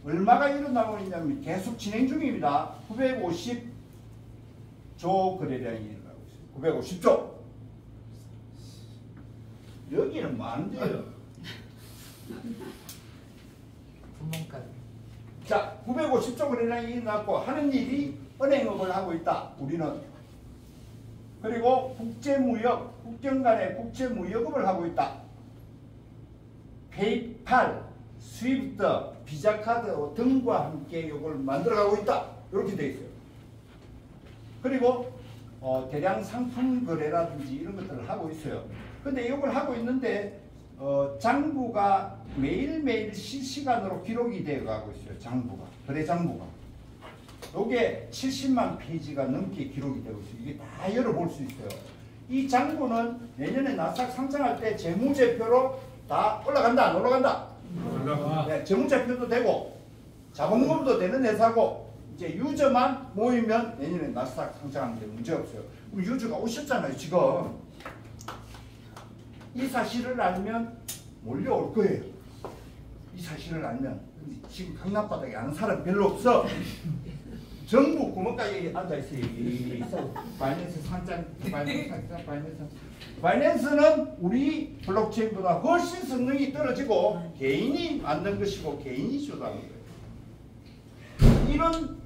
얼마가 일어나고 있냐면 계속 진행 중입니다. 950조 거래량이 일어나고 있어요. 950조. 여기는 뭐 안 돼요. 자, 950조 거래량이 일어났고 하는 일이 은행업을 하고 있다. 우리는. 그리고 국제무역, 국경 간의 국제무역업을 하고 있다. 페이팔, 스위프트, 비자카드 등과 함께 이걸 만들어가고 있다. 이렇게 되어 있어요. 그리고 대량 상품 거래라든지 이런 것들을 하고 있어요. 근데 이걸 하고 있는데 장부가 매일매일 실시간으로 기록이 되어 가고 있어요. 장부가, 거래 장부가. 이게 70만 페이지가 넘게 기록이 되고 있어요. 이게 다 열어볼 수 있어요. 이 장부는 내년에 나스닥 상장할 때 재무제표로 다 올라간다, 안 올라간다? 네, 재무제표도 되고 자본금도 되는 회사고 이제 유저만 모이면 내년에 나스닥 상장하는데 문제 없어요. 유저가 오셨잖아요. 지금 이 사실을 알면 몰려올 거예요. 이 사실을 알면 지금 강남바닥에 아는 사람 별로 없어. 전부 구멍가게에 앉아있어요. 바이낸스 상장, 바이낸스는 우리 블록체인보다 훨씬 성능이 떨어지고 개인이 만든 것이고 개인이 주도하는 거예요. 이런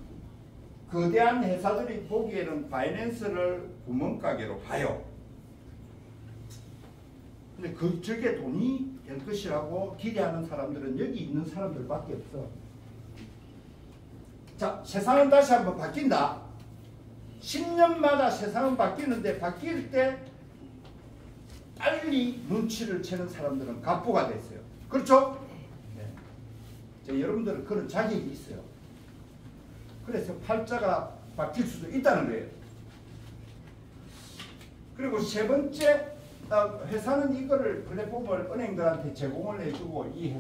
거대한 회사들이 보기에는 바이낸스를 구멍가게로 봐요. 근데 저게 돈이 될 것이라고 기대하는 사람들은 여기 있는 사람들밖에 없어. 자, 세상은 다시 한번 바뀐다. 10년마다 세상은 바뀌는데 바뀔 때 빨리 눈치를 채는 사람들은 갑부가 됐어요. 그렇죠? 네. 자, 여러분들은 그런 자격이 있어요. 그래서 팔자가 바뀔 수도 있다는 거예요. 그리고 세 번째, 회사는 이거를 플랫폼을 은행들한테 제공을 해주고 이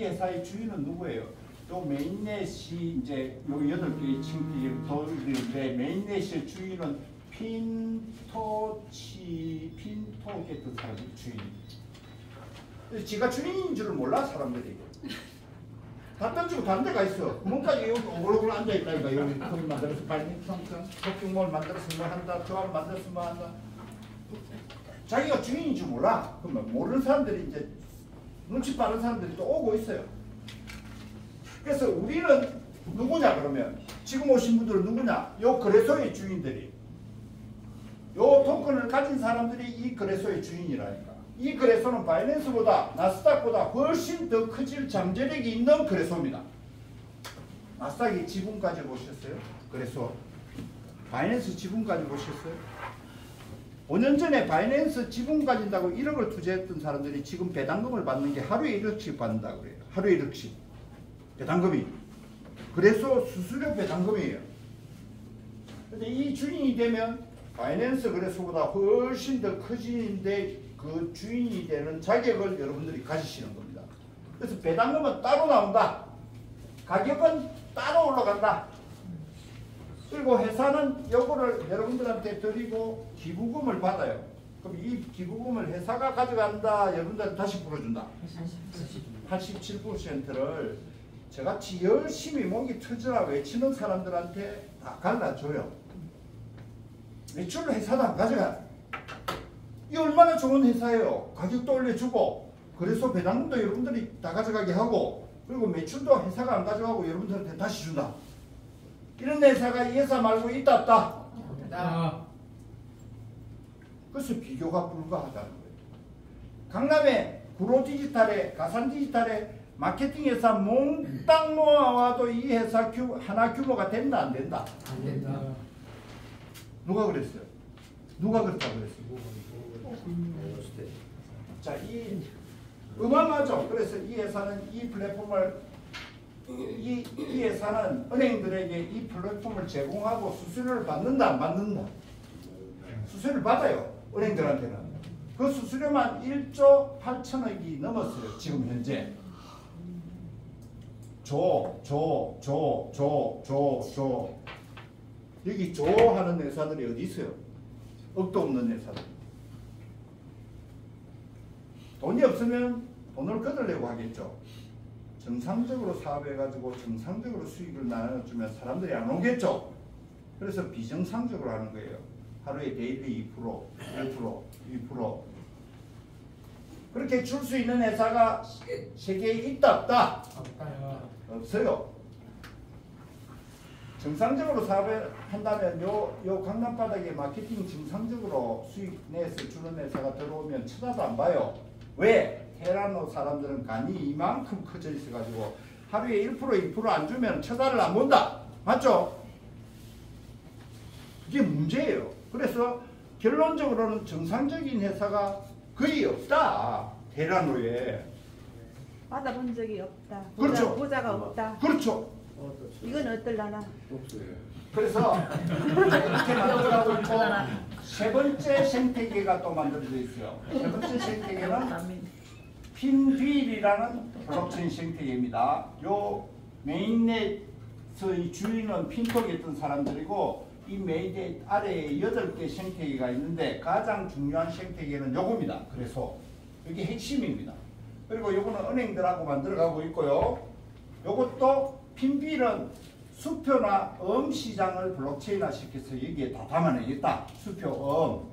회사의 주인은 누구예요? 요 메인넷이 이제 요 8개의 층기를 돌리는데 메인넷의 주인은 핀토게트 사람이 주인. 지가 주인인 줄을 몰라 사람들이. 다 던지고 다른 데가 있어. 구멍까지 여기 오글오글 앉아있다니까. 여기 거기 만들어서 발밑 쇼핑몰 만들어서 뭐 한다. 조합 만들어서 뭐 한다. 자기가 주인인 줄 몰라. 그러면 모르는 사람들이 이제 눈치 빠른 사람들이 또 오고 있어요. 그래서 우리는 누구냐 그러면 지금 오신 분들은 누구냐? 요 거래소의 주인들이 요 토큰을 가진 사람들이 이 거래소의 주인이라니까. 이 거래소는 바이낸스보다 나스닥보다 훨씬 더 커질 잠재력이 있는 거래소입니다. 나스닥이 지분까지 보셨어요? 거래소. 바이낸스 지분까지 보셨어요? 5년 전에 바이낸스 지분 가진다고 1억을 투자했던 사람들이 지금 배당금을 받는 게 하루에 1억씩 받는다고 그래요. 하루에 1억씩. 배당금이. 그래서 수수료 배당금이에요. 근데 이 주인이 되면 바이낸스 거래소보다 훨씬 더 커지는데 그 주인이 되는 자격을 여러분들이 가지시는 겁니다. 그래서 배당금은 따로 나온다. 가격은 따로 올라간다. 그리고 회사는 요거를 여러분들한테 드리고 기부금을 받아요. 그럼 이 기부금을 회사가 가져간다. 여러분들한테 다시 풀어준다. 87%를 저같이 열심히 목이 터져라 외치는 사람들한테 다 갈라줘요. 매출을 회사도 안 가져가. 이 얼마나 좋은 회사예요. 가격도 올려주고 그래서 배당금도 여러분들이 다 가져가게 하고 그리고 매출도 회사가 안 가져가고 여러분들한테 다시 준다. 이런 회사가 이 회사 말고 있다 없다? 그래서 비교가 불가하다는 거예요. 강남에 구로디지털에 가산디지털에 마케팅 회사 몽땅 모아와도 이 회사 하나 규모가 된다 안 된다? 안 된다. 누가 그랬어요? 누가 그렇다고 그랬어요? 자, 이 어마어마하죠. 그래서 이 회사는 이 플랫폼을 이 회사는 은행들에게 이 플랫폼을 제공하고 수수료를 받는다 안 받는다? 수수료를 받아요. 은행들한테는. 그 수수료만 1조 8천억이 넘었어요. 지금 현재. 여기 하는 회사들이 어디 있어요? 억도 없는 회사들. 돈이 없으면 돈을 거들려고 하겠죠. 정상적으로 사업해가지고 정상적으로 수익을 나눠주면 사람들이 안 오겠죠. 그래서 비정상적으로 하는 거예요. 하루에 데일리 2%, 1%, 2%. 그렇게 줄 수 있는 회사가 세계에 있다 없다? 없어요. 정상적으로 사업을 한다면 요 강남 바닥에 마케팅 정상적으로 수익 내서 주는 회사가 들어오면 쳐다도 안 봐요. 왜? 테라노 사람들은 간이 이만큼 커져 있어가지고 하루에 1%, 2% 안 주면 쳐다를 안 본다. 맞죠? 그게 문제예요. 그래서 결론적으로는 정상적인 회사가 거의 없다. 테라노에. 받아본 적이 없다. 그렇죠. 보자가 없다. 그렇죠. 이건 어떨라나? 그래서 이렇게 만들어가고 있고 세 번째 생태계가 또 만들어져 있어요. 세 번째 생태계는 핀휠이라는 블록체인 생태계입니다. 요 메인넷의 주인은 핀톡이었던 사람들이고 이 메인넷 아래에 8개 생태계가 있는데 가장 중요한 생태계는 요겁니다. 그래서 이게 핵심입니다. 그리고 요거는 은행들하고 만들어가고 있고요. 요것도 핀휠은 수표나 시장을 블록체인화 시켜서 여기에 다 담아내겠다. 수표,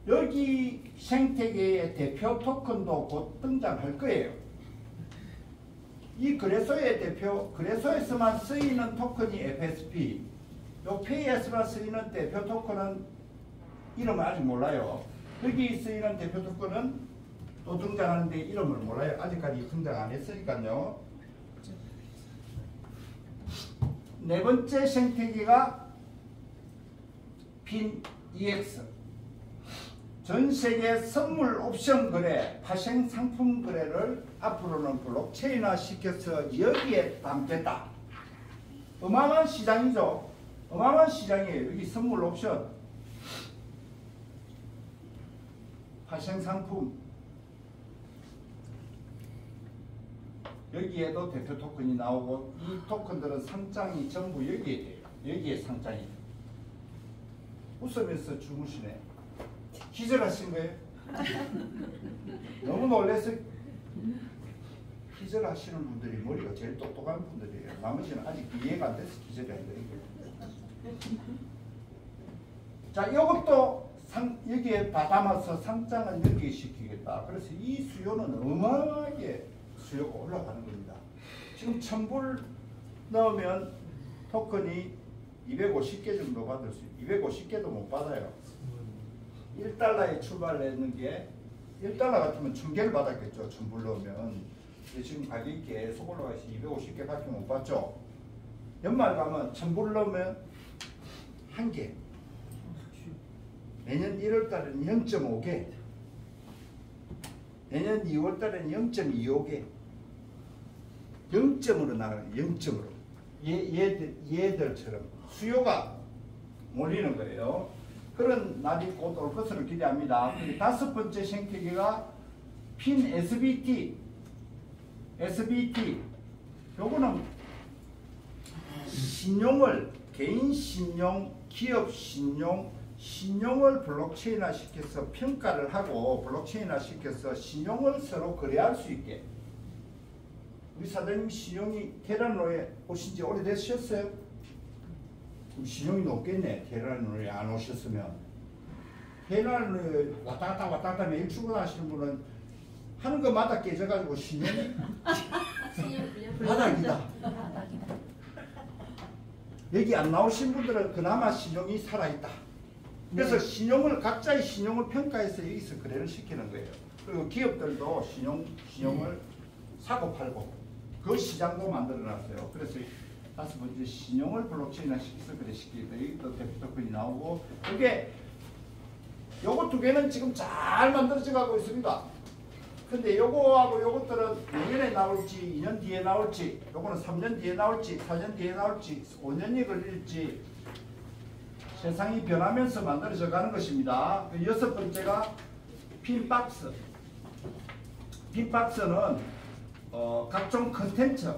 여기 생태계의 대표 토큰도 곧 등장할 거예요. 이 거래소의 대표, 거래소에서만 쓰이는 토큰이 FSP, 요 페이에서만 쓰이는 대표 토큰은 이름을 아직 몰라요. 여기 쓰이는 대표 토큰은 또 등장하는데 이름을 몰라요. 아직까지 등장 안 했으니까요. 네 번째 생태계가 핀 EX. 전 세계 선물 옵션 거래, 파생 상품 거래를 앞으로는 블록체인화 시켜서 여기에 담겠다. 어마어마한 시장이죠. 어마어마한 시장이에요. 여기 선물 옵션, 파생 상품. 여기에도 대표 토큰이 나오고 이 토큰들은 상장이 전부 여기에 돼요. 여기에 상장이 돼요. 웃으면서 주무시네. 기절하신 거예요? 너무 놀라서 기절하시는 분들이 머리가 제일 똑똑한 분들이에요. 나머지는 아직 이해가 안 돼서 기절이 안 돼요. 자, 이것도 여기에 다 담아서 상장은 여기에 시키겠다. 그래서 이 수요는 어마어마하게 수요가 올라가는 겁니다. 지금 1000불 넣으면 토큰이 250개 정도 받을 수 있어요. 250개도 못 받아요. 1달러에 출발했는 게 1달러 같으면 1000개를 받았겠죠. 1000불 넣으면. 근데 지금 가격이 계속 올라가서 250개밖에 못 받죠. 연말 가면 1000불 넣으면 1개. 내년 1월 달에는 0.5개. 내년 2월 달에는 0.25개. 0점으로 나가는 0점으로. 얘들처럼 수요가 몰리는 거예요. 그런 날이 곧 올 것으로 기대합니다. 다섯 번째 생태계가 핀 SBT. 요거는 신용을 개인 신용, 기업 신용, 신용을 블록체인화 시켜서 평가를 하고 블록체인화 시켜서 신용을 서로 거래할 수 있게. 우리 사장님 신용이 테라노에 오신 지 오래되셨어요? 신용이 높겠네. 테라노에 안 오셨으면. 테라노에 왔다 갔다 매일 출근하시는 분은 하는 것마다 깨져가지고 신용이 바닥이다. 여기 안 나오신 분들은 그나마 신용이 살아있다. 그래서 신용을 각자의 신용을 평가해서 여기서 거래를 시키는 거예요. 그리고 기업들도 신용을 사고 팔고 그 시장도 만들어놨어요. 그래서 다섯 번째 신용을 블록체인화 시켜서 거래시키겠다. 여기도 데프토큰이 나오고 이게 요거 두 개는 지금 잘 만들어져 가고 있습니다. 근데 요거하고 요것들은 내년에 나올지 2년 뒤에 나올지 요거는 3년 뒤에 나올지 4년 뒤에 나올지 5년이 걸릴지 세상이 변하면서 만들어져 가는 것입니다. 여섯 번째가 핀박스. 핀박스는 각종 컨텐츠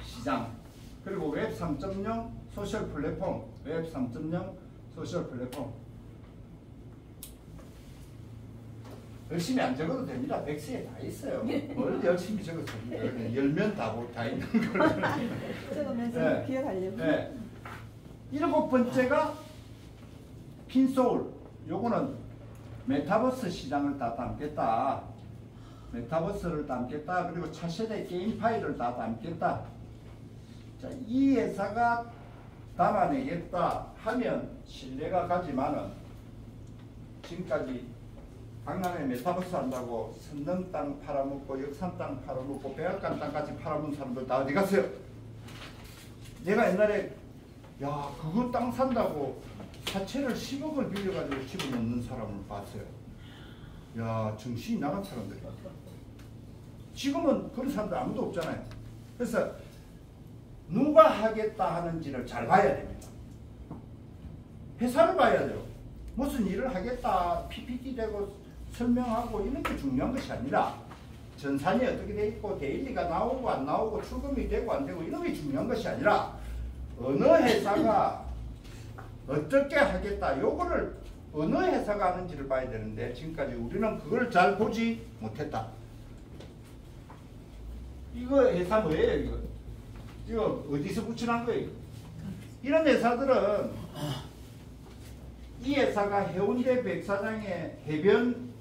시장 그리고 웹 3.0 소셜 플랫폼 웹 3.0 소셜 플랫폼 열심히 안 적어도 됩니다. 백스에 다 있어요. 뭘 열심히 적었어요. 열면 다 있는 걸 적으면서 네. 기억하려고. 네. 일곱 번째가 핀소울. 요거는 메타버스 시장을 다 담겠다. 메타버스를 담겠다. 그리고 차세대 게임파이를 다 담겠다. 자, 이 회사가 담아내겠다 하면 신뢰가 가지만은 지금까지 강남에 메타버스 한다고 선릉 땅 팔아먹고 역산 땅 팔아먹고 백악관 땅까지 팔아먹은 사람들 다 어디 갔어요? 내가 옛날에 야 그거 땅 산다고 사채를 10억을 빌려가지고 집어넣는 사람을 봤어요. 야 정신이 나간 사람들이. 지금은 그런 사람들 아무도 없잖아요. 그래서 누가 하겠다 하는지를 잘 봐야 됩니다. 회사를 봐야 돼요. 무슨 일을 하겠다 PPT 되고 설명하고 이런 게 중요한 것이 아니라 전산이 어떻게 돼 있고 데일리가 나오고 안 나오고 출금이 되고 안 되고 이런 게 중요한 것이 아니라 어느 회사가 어떻게 하겠다 요거를 어느 회사가 하는지를 봐야 되는데 지금까지 우리는 그걸 잘 보지 못했다. 이거 회사 뭐예요? 이거 어디서 붙여놓은 거예요? 이런 회사들은 이 회사가 해운대 백사장의 해변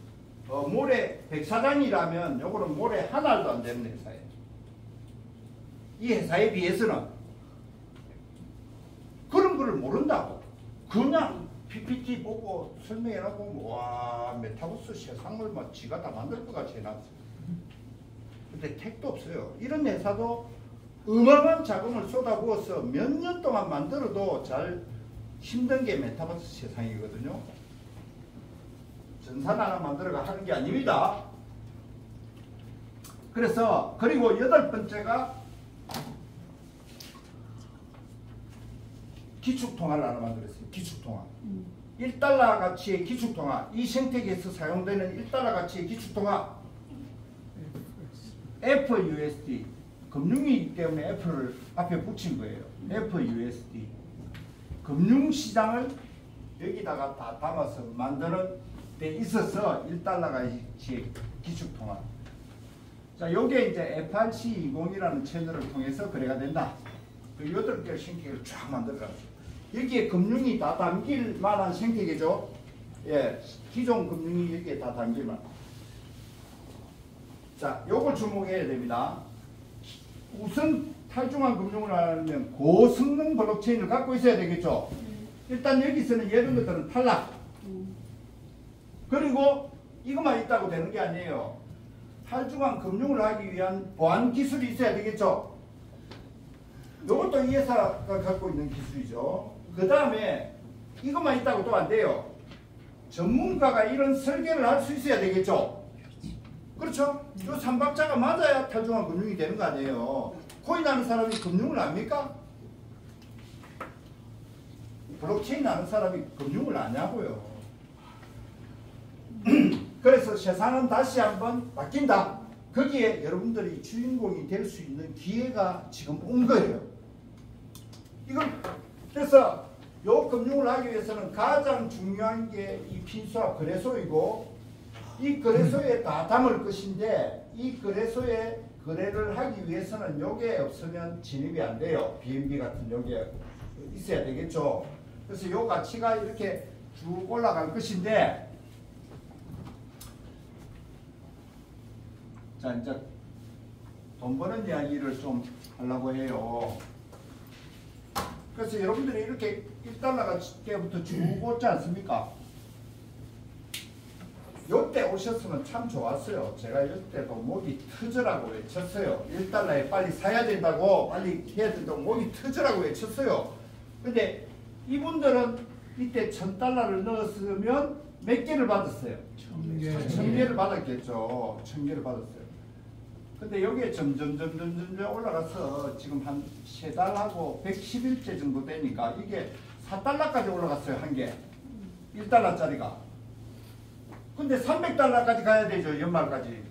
모래 백사장이라면 요거는 모래 한 알도 안 되는 회사예요. 이 회사에 비해서는 그런 거를 모른다고 그냥 PPT 보고 설명해놓고 와 메타버스 세상을 막 지가 다 만들 것 같이 해놨어요. 근데 택도 없어요. 이런 회사도 어마어마한 자금을 쏟아부어서 몇 년 동안 만들어도 잘 힘든 게 메타버스 세상이거든요. 전산 하나 만들어가 하는 게 아닙니다. 그래서 그리고 여덟 번째가 기축통화를 하나 만들었어요. 기축통화. 1달러 가치의 기축통화. 이 생태계에서 사용되는 1달러 가치의 기축통화. FUSD. 금융이기 때문에 F를 앞에 붙인 거예요. FUSD. 금융시장을 여기다가 다 담아서 만드는 데 있어서 1달러 가치의 기축통화. 자, 요게 이제 FRC20이라는 채널을 통해서 거래가 된다. 그 8개의 생태계를 쫙 만들어놨어요. 여기에 금융이 다 담길 만한 생태계죠. 예, 기존 금융이 여기에 다 담길 만한. 자, 요걸 주목해야 됩니다. 우선 탈중앙 금융을 하려면 고성능 블록체인을 갖고 있어야 되겠죠. 일단 여기서는 이런 것들은 탈락. 그리고 이것만 있다고 되는 게 아니에요. 탈중앙 금융을 하기 위한 보안 기술이 있어야 되겠죠. 이것도 이 회사가 갖고 있는 기술이죠. 그 다음에 이것만 있다고 또 안 돼요. 전문가가 이런 설계를 할 수 있어야 되겠죠. 그렇죠? 이 삼박자가 맞아야 탈중앙 금융이 되는 거 아니에요. 코인 하는 사람이 금융을 압니까? 블록체인 하는 사람이 금융을 아냐고요. 그래서 세상은 다시 한번 바뀐다. 거기에 여러분들이 주인공이 될 수 있는 기회가 지금 온 거예요. 이걸 그래서 요 금융을 하기 위해서는 가장 중요한 게 이 핀수와 거래소이고, 이 거래소에 다 담을 것인데, 이 거래소에 거래를 하기 위해서는 요게 없으면 진입이 안 돼요. BNB 같은 요게 있어야 되겠죠. 그래서 요 가치가 이렇게 쭉 올라갈 것인데, 자 이제 돈 버는 이야기를 좀 하려고 해요. 그래서 여러분들이 이렇게 1달러가 때부터 쭉 오지 않습니까? 요때 오셨으면 참 좋았어요. 제가 요때도 목이 터져라고 외쳤어요. 1달러에 빨리 사야 된다고, 빨리 해야 된다고 목이 터져라고 외쳤어요. 근데 이분들은 이때 1000달러를 넣었으면 몇 개를 받았어요? 1000개를 받았겠죠. 1000개를 받았어요. 근데 여기에 점점 올라가서 지금 한 3달하고 111째 정도 되니까 이게 4달러까지 올라갔어요. 한 개. 1달러짜리가. 근데 300달러까지 가야 되죠. 연말까지.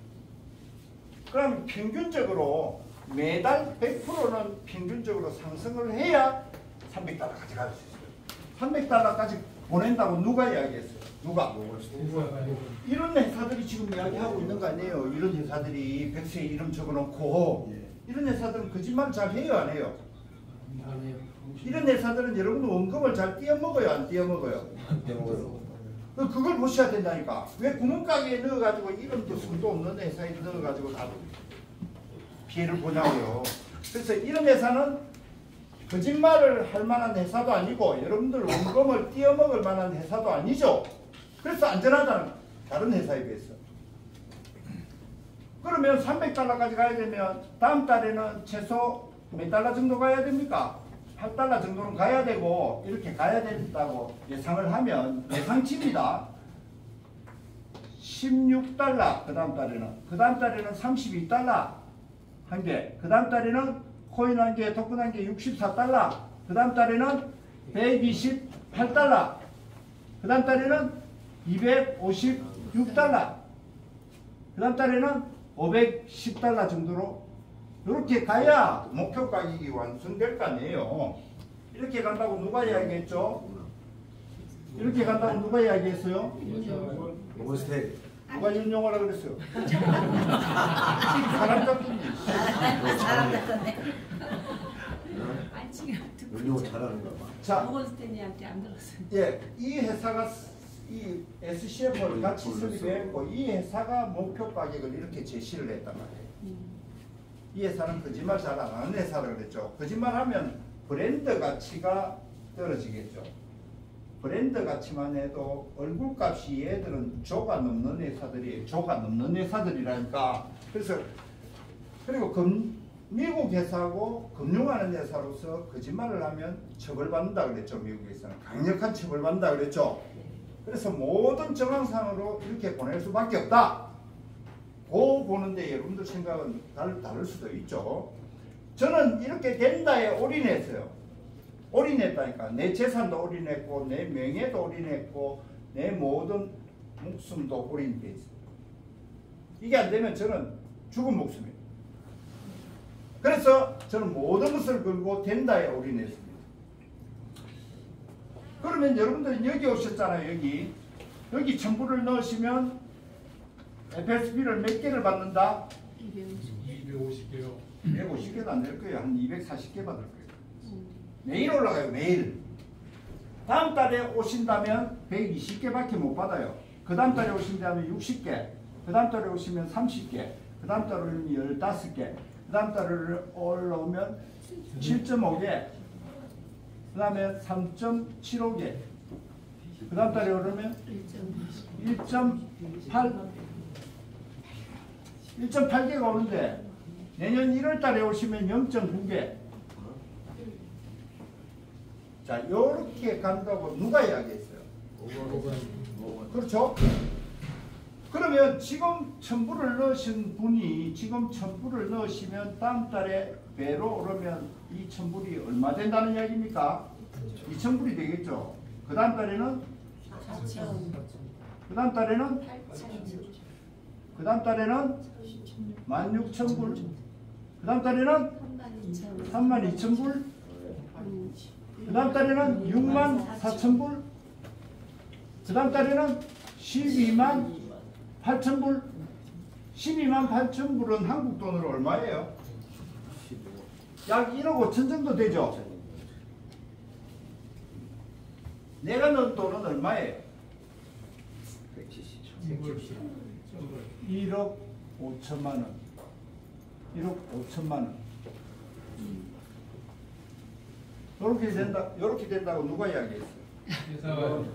그럼 평균적으로 매달 100%는 평균적으로 상승을 해야 300달러까지 갈 수 있어요. 300달러까지 보낸다고 누가 이야기했어요? 누가? 이런 회사들이 지금 이야기하고 있는 거 아니에요. 이런 회사들이 백세에 이름 적어놓고 이런 회사들은 거짓말 잘 해요, 안 해요? 이런 회사들은 여러분 원금을 잘 띄어먹어요, 안 띄어먹어요? 그걸 보셔야 된다니까. 왜 구멍가게에 넣어가지고 이름도 성도 없는 회사에 넣어가지고 다 피해를 보냐고요. 그래서 이런 회사는 거짓말을 할 만한 회사도 아니고 여러분들 원금을 띄어먹을 만한 회사도 아니죠. 그래서 안전하다는 다른 회사에 비해서. 그러면 300달러까지 가야 되면 다음 달에는 최소 몇 달러 정도 가야 됩니까? 8달러 정도는 가야 되고 이렇게 가야 된다고 예상을 하면 예상치입니다. 16달러 그 다음 달에는 32달러 한 개, 그 다음 달에는 코인 한 개, 토큰 한 개 64달러, 그 다음 달에는 128달러, 그 다음 달에는 256달러, 그 다음 달에는 510달러 정도로 이렇게 가야 목표 가격이 완성될 거 아니에요. 이렇게 간다고 누가 이야기했죠? 이렇게 간다고 누가 이야기했어요? 누가 윤용하라 그랬어요? 사람 같은 일. 사람 같았네. 아니 지금 운용 잘하는가 봐. 자, 모건스탠리한테 안 들었어요. 예, 이 회사가 이 SCF를 같이 설립했고 이 회사가 목표 가격을 이렇게 제시를 했단 말이에요. 이 회사는 거짓말 잘 안 하는 회사라고 그랬죠. 거짓말하면 브랜드 가치가 떨어지겠죠. 브랜드 가치만 해도 얼굴값이 얘들은 조가 넘는 회사들이에요. 조가 넘는 회사들이라니까. 그래서 그리고 미국 회사고 금융하는 회사로서 거짓말을 하면 처벌받는다 그랬죠. 미국에서는 강력한 처벌받는다 그랬죠. 그래서 모든 정황상으로 이렇게 보낼 수밖에 없다. 고 보는데 여러분들 생각은 다를 수도 있죠. 저는 이렇게 된다에 올인했어요. 올인했다니까. 내 재산도 올인했고 내 명예도 올인했고 내 모든 목숨도 올인돼 있어요. 이게 안 되면 저는 죽은 목숨이에요. 그래서 저는 모든 것을 걸고 된다에 올인했습니다. 그러면 여러분들은 여기 오셨잖아요. 여기 전부를 넣으시면 FSB를 몇 개를 받는다? 250개요. 150개도 안 될 거예요. 한 240개 받을 거예요. 매일 올라가요. 매일. 다음 달에 오신다면 120개밖에 못 받아요. 그 다음 달에 오신다면 60개, 그 다음 달에 오시면 30개, 그 다음 달에 오시면 15개, 그 그 다음 달에 올라오면 7.5개, 그 다음에 3.75개, 그 다음 달에 오르면 1.8개가 오는데 내년 1월 달에 오시면 0.9개. 자, 요렇게 간다고 누가 이야기했어요? 그렇죠? 그러면 지금 1000불을 넣으신 분이 지금 1000불을 넣으시면 다음 달에 배로 오르면 이 1000불이 얼마 된다는 이야기입니까? 2000불이 되겠죠. 그 다음 달에는 그 다음 달에는 16,000불, 그 다음 달에는 32,000불, 그 다음 달에는 64,000불, 그 다음 달에는 128,000불. 128,000불은 한국 돈으로 얼마예요? 약 1억 5천 정도 되죠? 내가 넣은 돈은 얼마예요? 1억 5천만 원. 1억 5천만 원. 요렇게 된다고 누가 이야기했어요?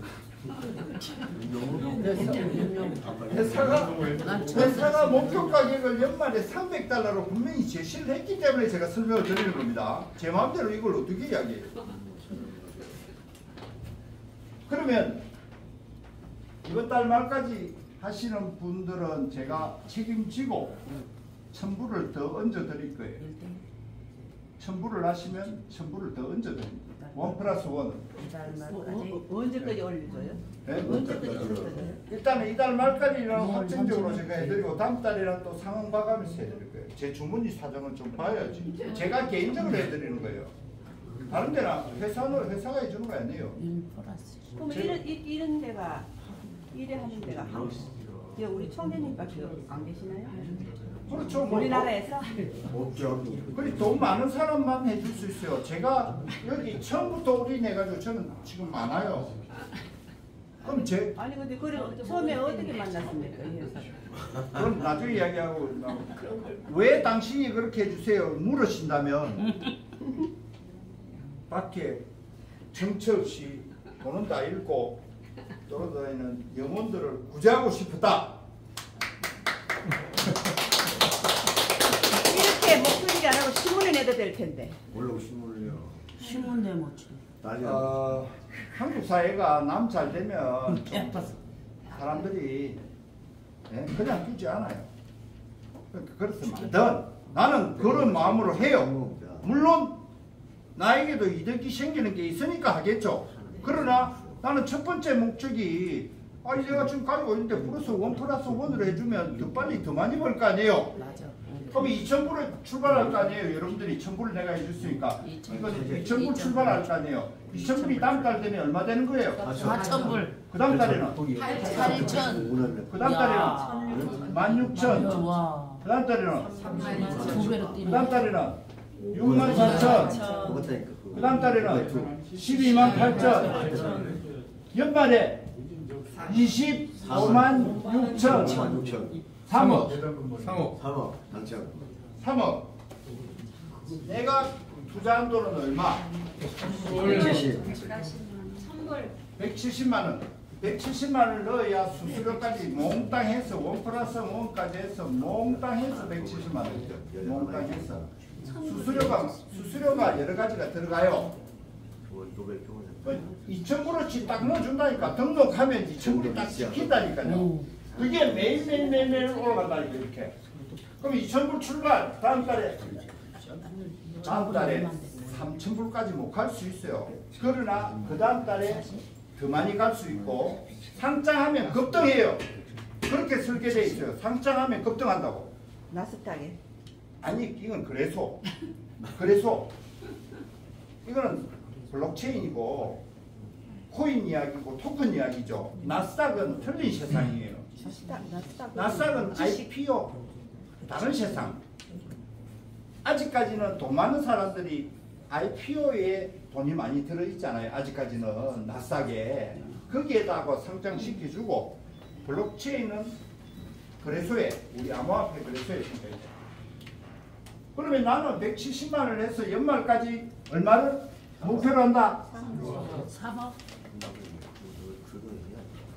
회사가 목표 가격을 연말에 300달러로 분명히 제시를 했기 때문에 제가 설명을 드리는 겁니다. 제 마음대로 이걸 어떻게 이야기해요? 그러면 이번 달 말까지 하시는 분들은 제가 책임지고 1000불을 더 얹어 드릴 거예요. 1000불을 하시면 1000불을 더 얹어 드립니다. 1+1은 언제까지 올려줘요? 네? 언제까지 올려줘요? 일단은 이달 말까지는 확정적으로 제가 해드리고 다음 달에는 또 상황 봐가면서 해드릴 거예요. 제 주머니 사정은 좀 봐야지. 제가 개인적으로 해드리는 거예요. 다른 데나 회사가 해주는 거 아니에요. 그럼 이런 데가 일에 하는 데가 우리 총재님밖에 안 계시나요? 그렇죠. 우리나라에서? 그리고 돈 많은 사람만 해줄 수 있어요. 제가 여기 처음부터 올인해가지고 저는 지금 많아요. 그럼 아니 근데 처음에 어떻게 만났습니까? 이 회사? 그럼 나중에 이야기하고 왜 당신이 그렇게 해주세요 물으신다면 밖에 정처 없이 돈은 다 읽고 돌아다니는 영혼들을 구제하고 싶었다. 이렇게 목소리가 안 하고 신문에 내도 될 텐데. 원래 신문을요. 신문 내모지. 한국 사회가 남 잘 되면 사람들이 그냥 두지 않아요. 그래서 말든 나는 그런 마음으로 해요. 물론 나에게도 이득이 생기는 게 있으니까 하겠죠. 그러나 나는 첫 번째 목적이 내가 지금 가지고 있는데 플러스 1+1으로 해주면 더 빨리 더 많이 벌 거 아니에요. 맞아. 그럼 2,000불을 출발할 거 아니에요. 여러분들이 1,000불을 내가 해줬으니까 이건 2,000불 출발할 거 아니에요. 2,000불이 다음 달 되면 얼마 되는 거예요? 4,000불. 그 다음 달에는 8,000. 그 다음 달에는 16,000. 와. 그 다음 달에는 2배로 그 뛰는. 다음 달에는 64,000. 그 다음 달에는 128,000. 연말에 25만 6천. 3억. 당첨. 3억. 내가 투자한 돈은 얼마? 170만 원. 170만 원을 넣어야 수수료까지 몽땅 해서 1+1까지 해서 몽땅 해서 170만 원이죠. 몽땅 해서. 수수료가 여러 가지가 들어가요. 2,000불어치 딱 넣어준다니까. 등록하면 2,000불이 딱 찍힌다니까요. 그게 매일 올라간다니까 이렇게. 그럼 2,000불 출발. 다음 달에 3,000불까지 못 갈 수 있어요. 그러나 그 다음 달에 더 많이 갈 수 있고 상장하면 급등해요. 그렇게 설계되어 있어요. 상장하면 급등한다고. 나스닥에. 아니 이건 그래서 이거는 블록체인이고 코인 이야기고 토큰 이야기죠. 나스닥은 틀린 세상이에요. 나스닥은 IPO 다른 세상. 아직까지는 돈 많은 사람들이 IPO에 돈이 많이 들어있잖아요. 아직까지는 나스닥에 거기에다가 상장시켜주고 블록체인은 거래소에 우리 암호화폐 거래소에 상장해요. 그러면 나는 170만 원을 해서 연말까지 얼마를 목표로 한다? 3억.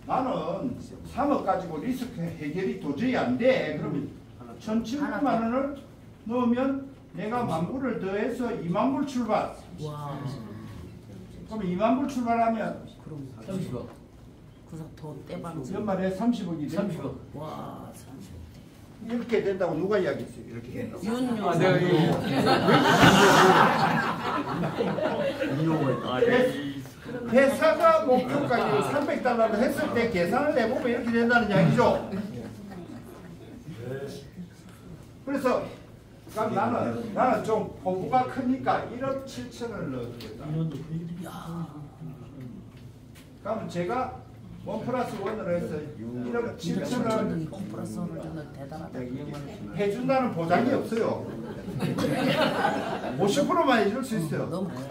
나는 3억 가지고 리스크 해결이 도저히 안 돼. 그러면 1,700만 원을 넣으면 내가 10,000불을 더해서 20,000불 출발. 와. 그럼 20,000불 출발하면 그럼 30억. 그래서 더 떼방. 연말에 30억이 돼. 30억. 와, 30억. 이렇게 된다고 누가 이야기했어요? 이렇게 된다고. 윤요. 아, 내가 이거. 회사가 목표가격을 300달러를 했을 때 계산을 해보면 이렇게 된다는 이야기죠. 그래서 그럼 나는 좀 포부가 크니까 1억 7천을 넣겠다. 그럼 제가 1 플러스 1으로 해서 1억 7천을 플러스 오늘은 대단하다. 해준다는 보장이 없어요. 50%만 해줄 수 있어요. 너무 크다.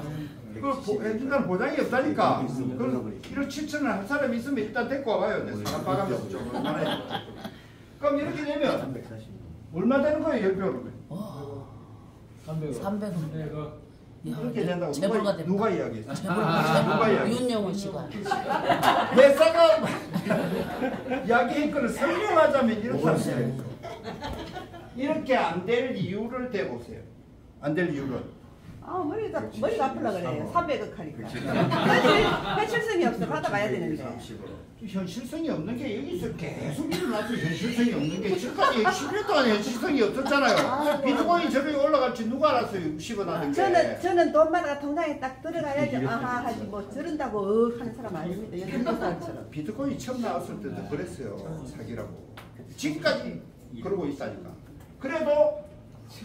그걸 해준다는 보장이 없다니까. 그럼 1억 7천을 한 사람이 있으면 일단 데리고 와봐요. 내 사람 봐가면서 좀 얼마나 해요. 그럼 이렇게 되면 얼마 되는 거예요, 10배로? 300원. 내가 이렇게 된다고 재벌가 됩니다. 누가 이야기했어? 재벌가 이야기? 윤영호 씨가. 회사가 이야기한 거를 설명하자면 이렇게 하세요. 이렇게 안 될 이유를 대보세요. 안 될 이유를. 머리가 아프려 그래요. 300억 하니까. 현실성이 없어. 받아가야 되는데. 현실성이 없는 게 여기서 계속 일어나서 현실성이 없는 게 지금까지 10년 동안 현실성이 없었잖아요. 비트코인 저렇게 올라갈지 누가 알았어요? 60원 하는 게. 저는 돈 많아가 통장에 딱 들어가야지 아하 하지 뭐 저런다고 하는 사람 아닙니다. 연금사처럼. 비트코인이 처음 나왔을 때도 그랬어요. 사기라고. 지금까지 그러고 있다니까. 그래도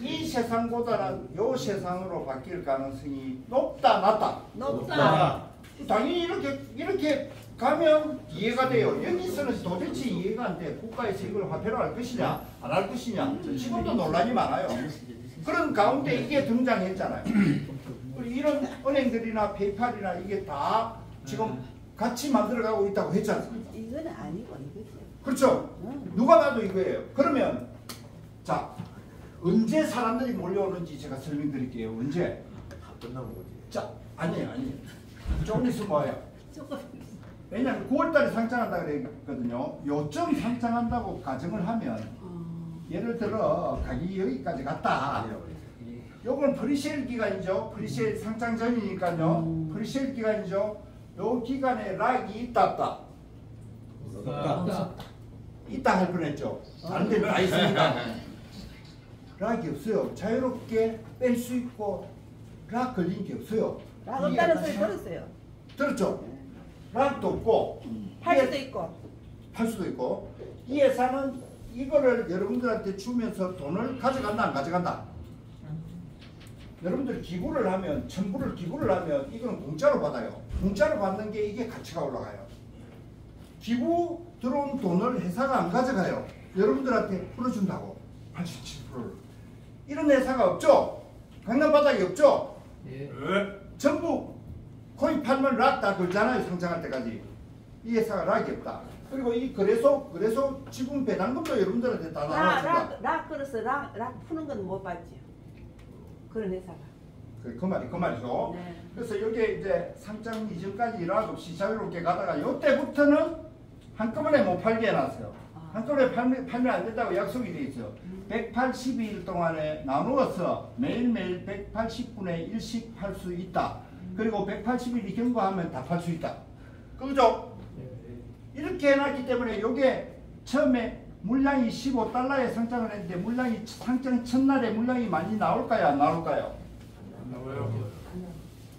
이 세상보다는 요 세상으로 바뀔 가능성이 높다, 낮다? 높다. 당연히 이렇게 가면 이해가 돼요. 여기서는 도대체 이해가 안 돼. 국가에서 이걸 화폐로 할 것이냐, 안 할 것이냐. 지금도 논란이 많아요. 그런 가운데 이게 등장했잖아요. 이런 은행들이나 페이팔이나 이게 다 지금 같이 만들어가고 있다고 했지 않습니까? 이건 아니고 이거죠. 그렇죠? 누가 봐도 이거예요. 그러면 자, 언제 사람들이 몰려오는지 제가 설명드릴게요. 언제? 자, 아니에요. 조금 있으면 뭐예요? 왜냐하면 9월달에 상장한다 그랬거든요. 요점 상장한다고 가정을 하면 예를 들어 가격이 여기까지 갔다. 요건 프리세일 기간이죠. 프리세일 상장 전이니까요. 프리세일 기간이죠. 요 기간에 락이 있다 없다? 있다 할 뻔했죠. 다른 데는 다 있으니까. 락이 없어요. 자유롭게 뺄 수 있고 락 걸린 게 없어요. 락 없다는 소리 들었어요. 들었죠? 락도 없고 팔 수도 있고. 팔 수도 있고 이 회사는 이거를 여러분들한테 주면서 돈을 가져간다 안 가져간다? 여러분들 기부를 하면 1,000불을 기부를 하면 이거는 공짜로 받아요. 공짜로 받는 게 이게 가치가 올라가요. 기부 들어온 돈을 회사가 안 가져가요. 여러분들한테 풀어준다고 87%를. 이런 회사가 없죠? 강남바닥이 없죠? 예. 전부 코인 팔면 락 다 걸잖아요. 상장할 때까지. 이 회사가 락이 없다. 그리고 이 그래서 지금 배당금도 여러분들한테 다 나눠준다. 락 그래서 락 푸는 건 못 받죠. 그런 회사가. 그 말이죠. 네. 그래서 여기에 이제 상장 이전까지 락 없이 자유롭게 가다가 이때부터는 한꺼번에 못 팔게 해놨어요. 한꺼번에 팔면 안 된다고 약속이 돼 있어요. 180일 동안에 나누어서 매일매일 180분의 1씩 팔 수 있다. 그리고 180일이 경과하면 다 팔 수 있다. 그죠? 이렇게 해놨기 때문에 이게 처음에 물량이 15달러에 상장을 했는데 물량이 상장 첫날에 물량이 많이 나올까요? 안 나올까요? 나와요.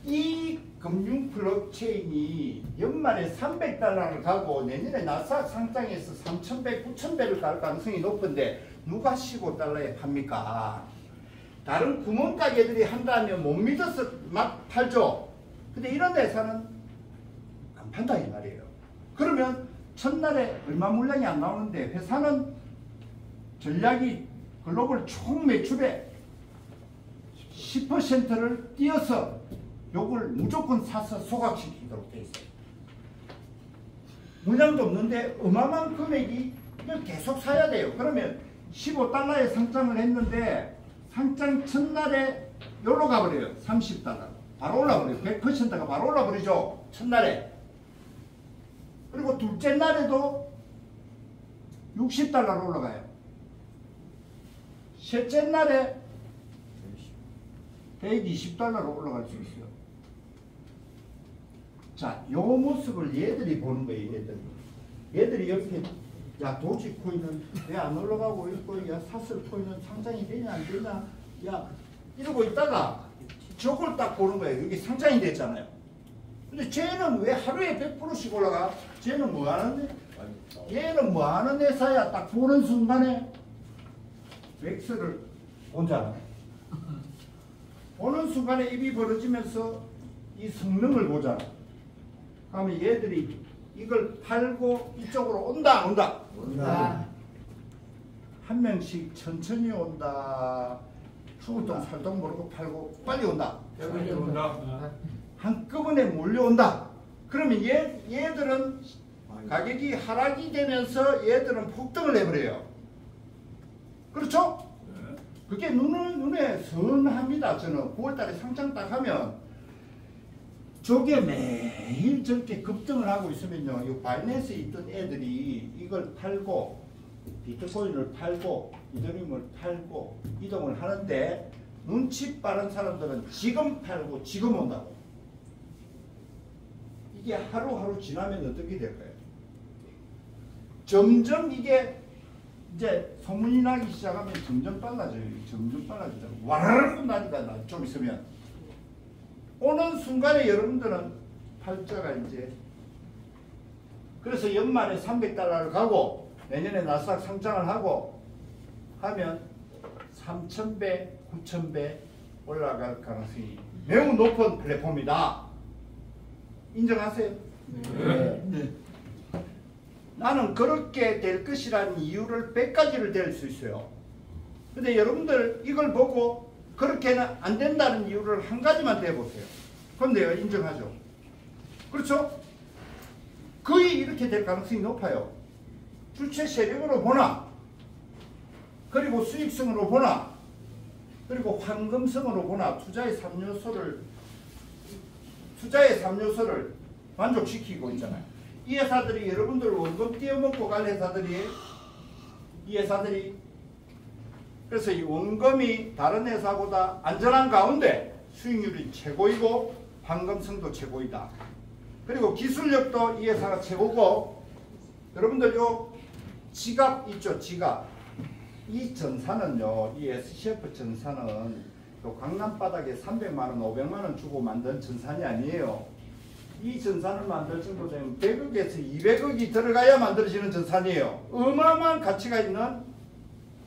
이 금융 블록체인이 연말에 300달러를 가고 내년에 나스닥 상장에서 3,100, 9,000배를 갈 가능성이 높은데 누가 15달러에 팝니까? 다른 구멍가게들이 한다면 못 믿어서 막 팔죠. 근데 이런 회사는 안 판다 이 말이에요. 그러면 첫날에 얼마 물량이 안 나오는데 회사는 전략이 글로벌 총 매출의 10%를 띄어서 요걸 무조건 사서 소각시키도록 돼 있어요. 물량도 없는데 어마어마한 금액이 이걸 계속 사야 돼요. 그러면 15달러에 상장을 했는데 상장 첫날에 여기로 가버려요. 30달러. 바로 올라버려요. 100%가 바로 올라버리죠. 첫날에. 그리고 둘째 날에도 60달러로 올라가요. 셋째 날에 120달러로 올라갈 수 있어요. 자, 요 모습을 얘들이 보는 거예요. 얘들이 이렇게 야 도지코인은 왜 안 올라가고 있고 야 사슬코인은 상장이 되냐 안 되냐 야 이러고 있다가 저걸 딱 보는 거예요. 여기 상장이 됐잖아요. 근데 쟤는 왜 하루에 100%씩 올라가? 쟤는 뭐 하는 얘는 뭐 하는 회사야? 딱 보는 순간에 엑스를 본잖아. 보는 순간에 입이 벌어지면서 이 성능을 보잖아. 그러면 얘들이 이걸 팔고 이쪽으로 온다 안 온다? 온다. 한 명씩 천천히 온다. 죽을동 살동 모르고 팔고 빨리 온다. 빨리 온다. 한꺼번에 몰려온다. 그러면 얘들은 가격이 하락이 되면서 얘들은 폭등을 해버려요. 그렇죠? 그게 눈에 선합니다. 저는 9월달에 상장 딱 하면 저게 매일 저렇게 급등을 하고 있으면요, 이 바이낸스에 있던 애들이 이걸 팔고 비트코인을 팔고 이더리움을 팔고 이동을 하는데 눈치 빠른 사람들은 지금 팔고 지금 온다고. 이게 하루하루 지나면 어떻게 될까요? 점점 이게 이제 소문이 나기 시작하면 점점 빨라져요. 점점 빨라지잖아. 와르르 나니까 좀 있으면 오는 순간에 여러분들은 팔자가 이제 그래서 연말에 300달러를 가고 내년에 나스닥 상장을 하고 하면 3,000배, 9,000배 올라갈 가능성이 매우 높은 플랫폼이다. 인정하세요? 네. 나는 그렇게 될 것이라는 이유를 100가지를 댈 수 있어요. 근데 여러분들 이걸 보고 그렇게는 안 된다는 이유를 한 가지만 대보세요. 그럼 내가 인정하죠. 그렇죠? 거의 이렇게 될 가능성이 높아요. 주체 세력으로 보나, 그리고 수익성으로 보나, 그리고 황금성으로 보나, 투자의 3요소를 만족시키고 있잖아요. 이 회사들이 여러분들 원금 띄어먹고 갈 회사들이에요. 이 회사들이. 그래서 이 원금이 다른 회사보다 안전한 가운데 수익률이 최고이고 황금성도 최고이다. 그리고 기술력도 이 회사가 최고고, 여러분들 요 지갑 있죠? 지갑. 이 전사는요, 이 SCF 전사는 또 강남 바닥에 300만원, 500만원 주고 만든 전산이 아니에요. 이 전산을 만들 정도 되면 100억에서 200억이 들어가야 만들어지는 전산이에요. 어마어마한 가치가 있는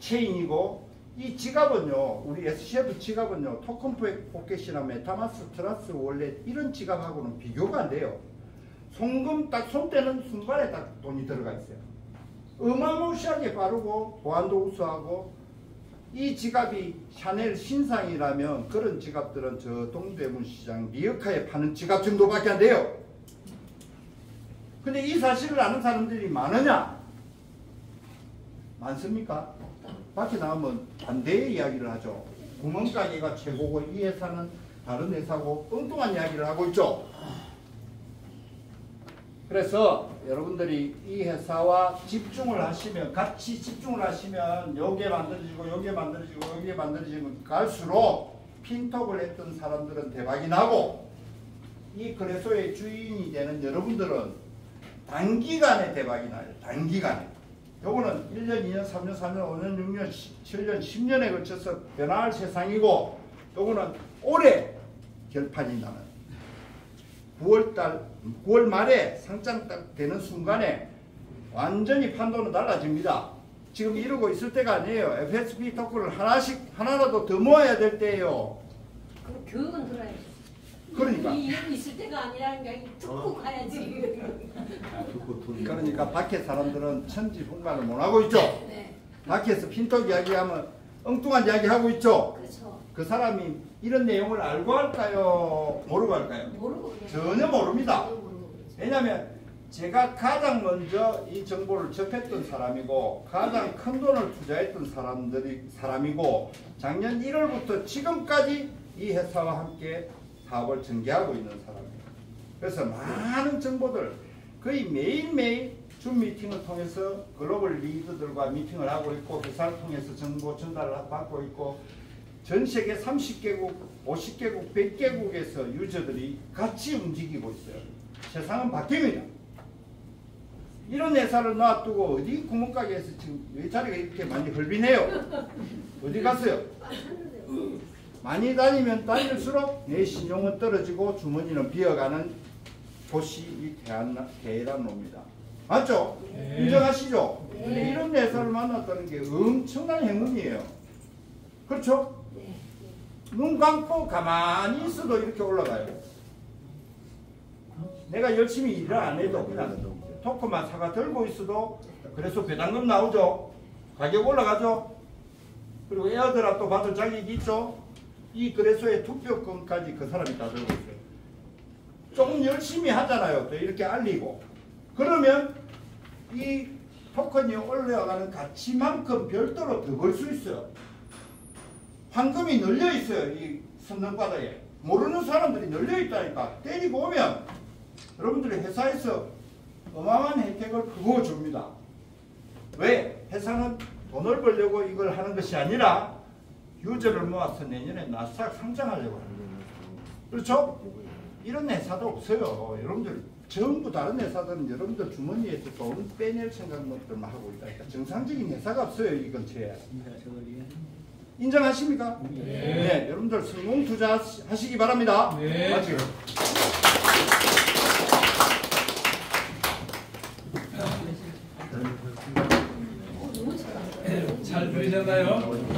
체인이고, 이 지갑은요, 우리 SCF 지갑은요, 토큰 포켓이나 메타마스, 트러스 월렛 이런 지갑하고는 비교가 안 돼요. 송금 딱 손대는 순간에 딱 돈이 들어가 있어요. 어마무시하게 빠르고 보안도 우수하고, 이 지갑이 샤넬 신상이라면 그런 지갑들은 저 동대문 시장 리어카에 파는 지갑 정도밖에 안 돼요. 근데 이 사실을 아는 사람들이 많으냐? 많습니까? 밖에 나오면 반대의 이야기를 하죠. 구멍가게가 최고고 이 회사는 다른 회사고 엉뚱한 이야기를 하고 있죠. 그래서 여러분들이 이 회사와 집중을 하시면, 같이 집중을 하시면 요게 만들어지고 요게 만들어지고 요게 만들어지고 갈수록 핀톡을 했던 사람들은 대박이 나고, 이 거래소의 주인이 되는 여러분들은 단기간에 대박이 나요. 단기간에. 요거는 1년, 2년, 3년, 4년, 5년, 6년, 7년, 10년에 걸쳐서 변화할 세상이고, 요거는 올해 결판이 나는 9월 말에 상장 딱 되는 순간에 완전히 판도는 달라집니다. 지금 이러고 있을 때가 아니에요. FSB 토큰을 하나라도 더 모아야 될 때예요. 그럼 교육은 들어야지. 그러니까. 이러고 있을 때가 아니라는 게 듣고 가야지. 그러니까 밖에 사람들은 천지분간을 못하고 있죠. 네. 밖에서 핀톡 이야기하면 엉뚱한 이야기 하고 있죠. 그렇죠. 그 사람이 이런 내용을 알고 할까요? 모르고 할까요? 모르고 그냥. 전혀 모릅니다. 모르고 그러죠. 왜냐하면 제가 가장 먼저 이 정보를 접했던 사람이고 가장 큰 돈을 투자했던 사람이고 작년 1월부터 지금까지 이 회사와 함께 사업을 전개하고 있는 사람이에요. 그래서 많은 정보들 거의 매일매일 줌 미팅을 통해서 글로벌 리더들과 미팅을 하고 있고 회사를 통해서 정보 전달을 받고 있고 전 세계 30개국, 50개국, 100개국에서 유저들이 같이 움직이고 있어요. 세상은 바뀝니다. 이런 회사를 놔두고 어디 구멍가게에서 지금 왜 자리가 이렇게 많이 헐비네요? 어디 갔어요? 많이 다니면 다닐수록 내 신용은 떨어지고 주머니는 비어가는 곳이 이 대란로입니다. 맞죠? 네. 인정하시죠? 네. 근데 이런 회사를 만났다는 게 엄청난 행운이에요. 그렇죠? 네. 눈 감고 가만히 있어도 이렇게 올라가요. 내가 열심히 일을 안 해도 그냥 토크만 사가 들고 있어도 그래서 배당금 나오죠. 가격 올라가죠. 그리고 에어드랍도 받을 자격이 있죠. 이 거래소의 투표권까지 그 사람이 다 들고 있어요. 조금 열심히 하잖아요. 또 이렇게 알리고. 그러면 이 토큰이 올라가는 가치만큼 별도로 더 벌 수 있어요. 황금이 널려 있어요. 이 선릉바다에. 모르는 사람들이 널려 있다니까. 때리고 오면 여러분들이 회사에서 어마어마한 혜택을 그거 줍니다. 왜? 회사는 돈을 벌려고 이걸 하는 것이 아니라 유저를 모아서 내년에 나스닥 상장하려고 하는 거예요. 그렇죠? 이런 회사도 없어요. 여러분들 전부 다른 회사들은 여러분들 주머니에서 돈 빼낼 생각들만 하고 있다니까. 정상적인 회사가 없어요. 이 근처에. 인정하십니까? 네. 여러분들 성공 투자하시기 바랍니다. 네. 맞죠? 너무 잘하네. 잘 들으셨나요?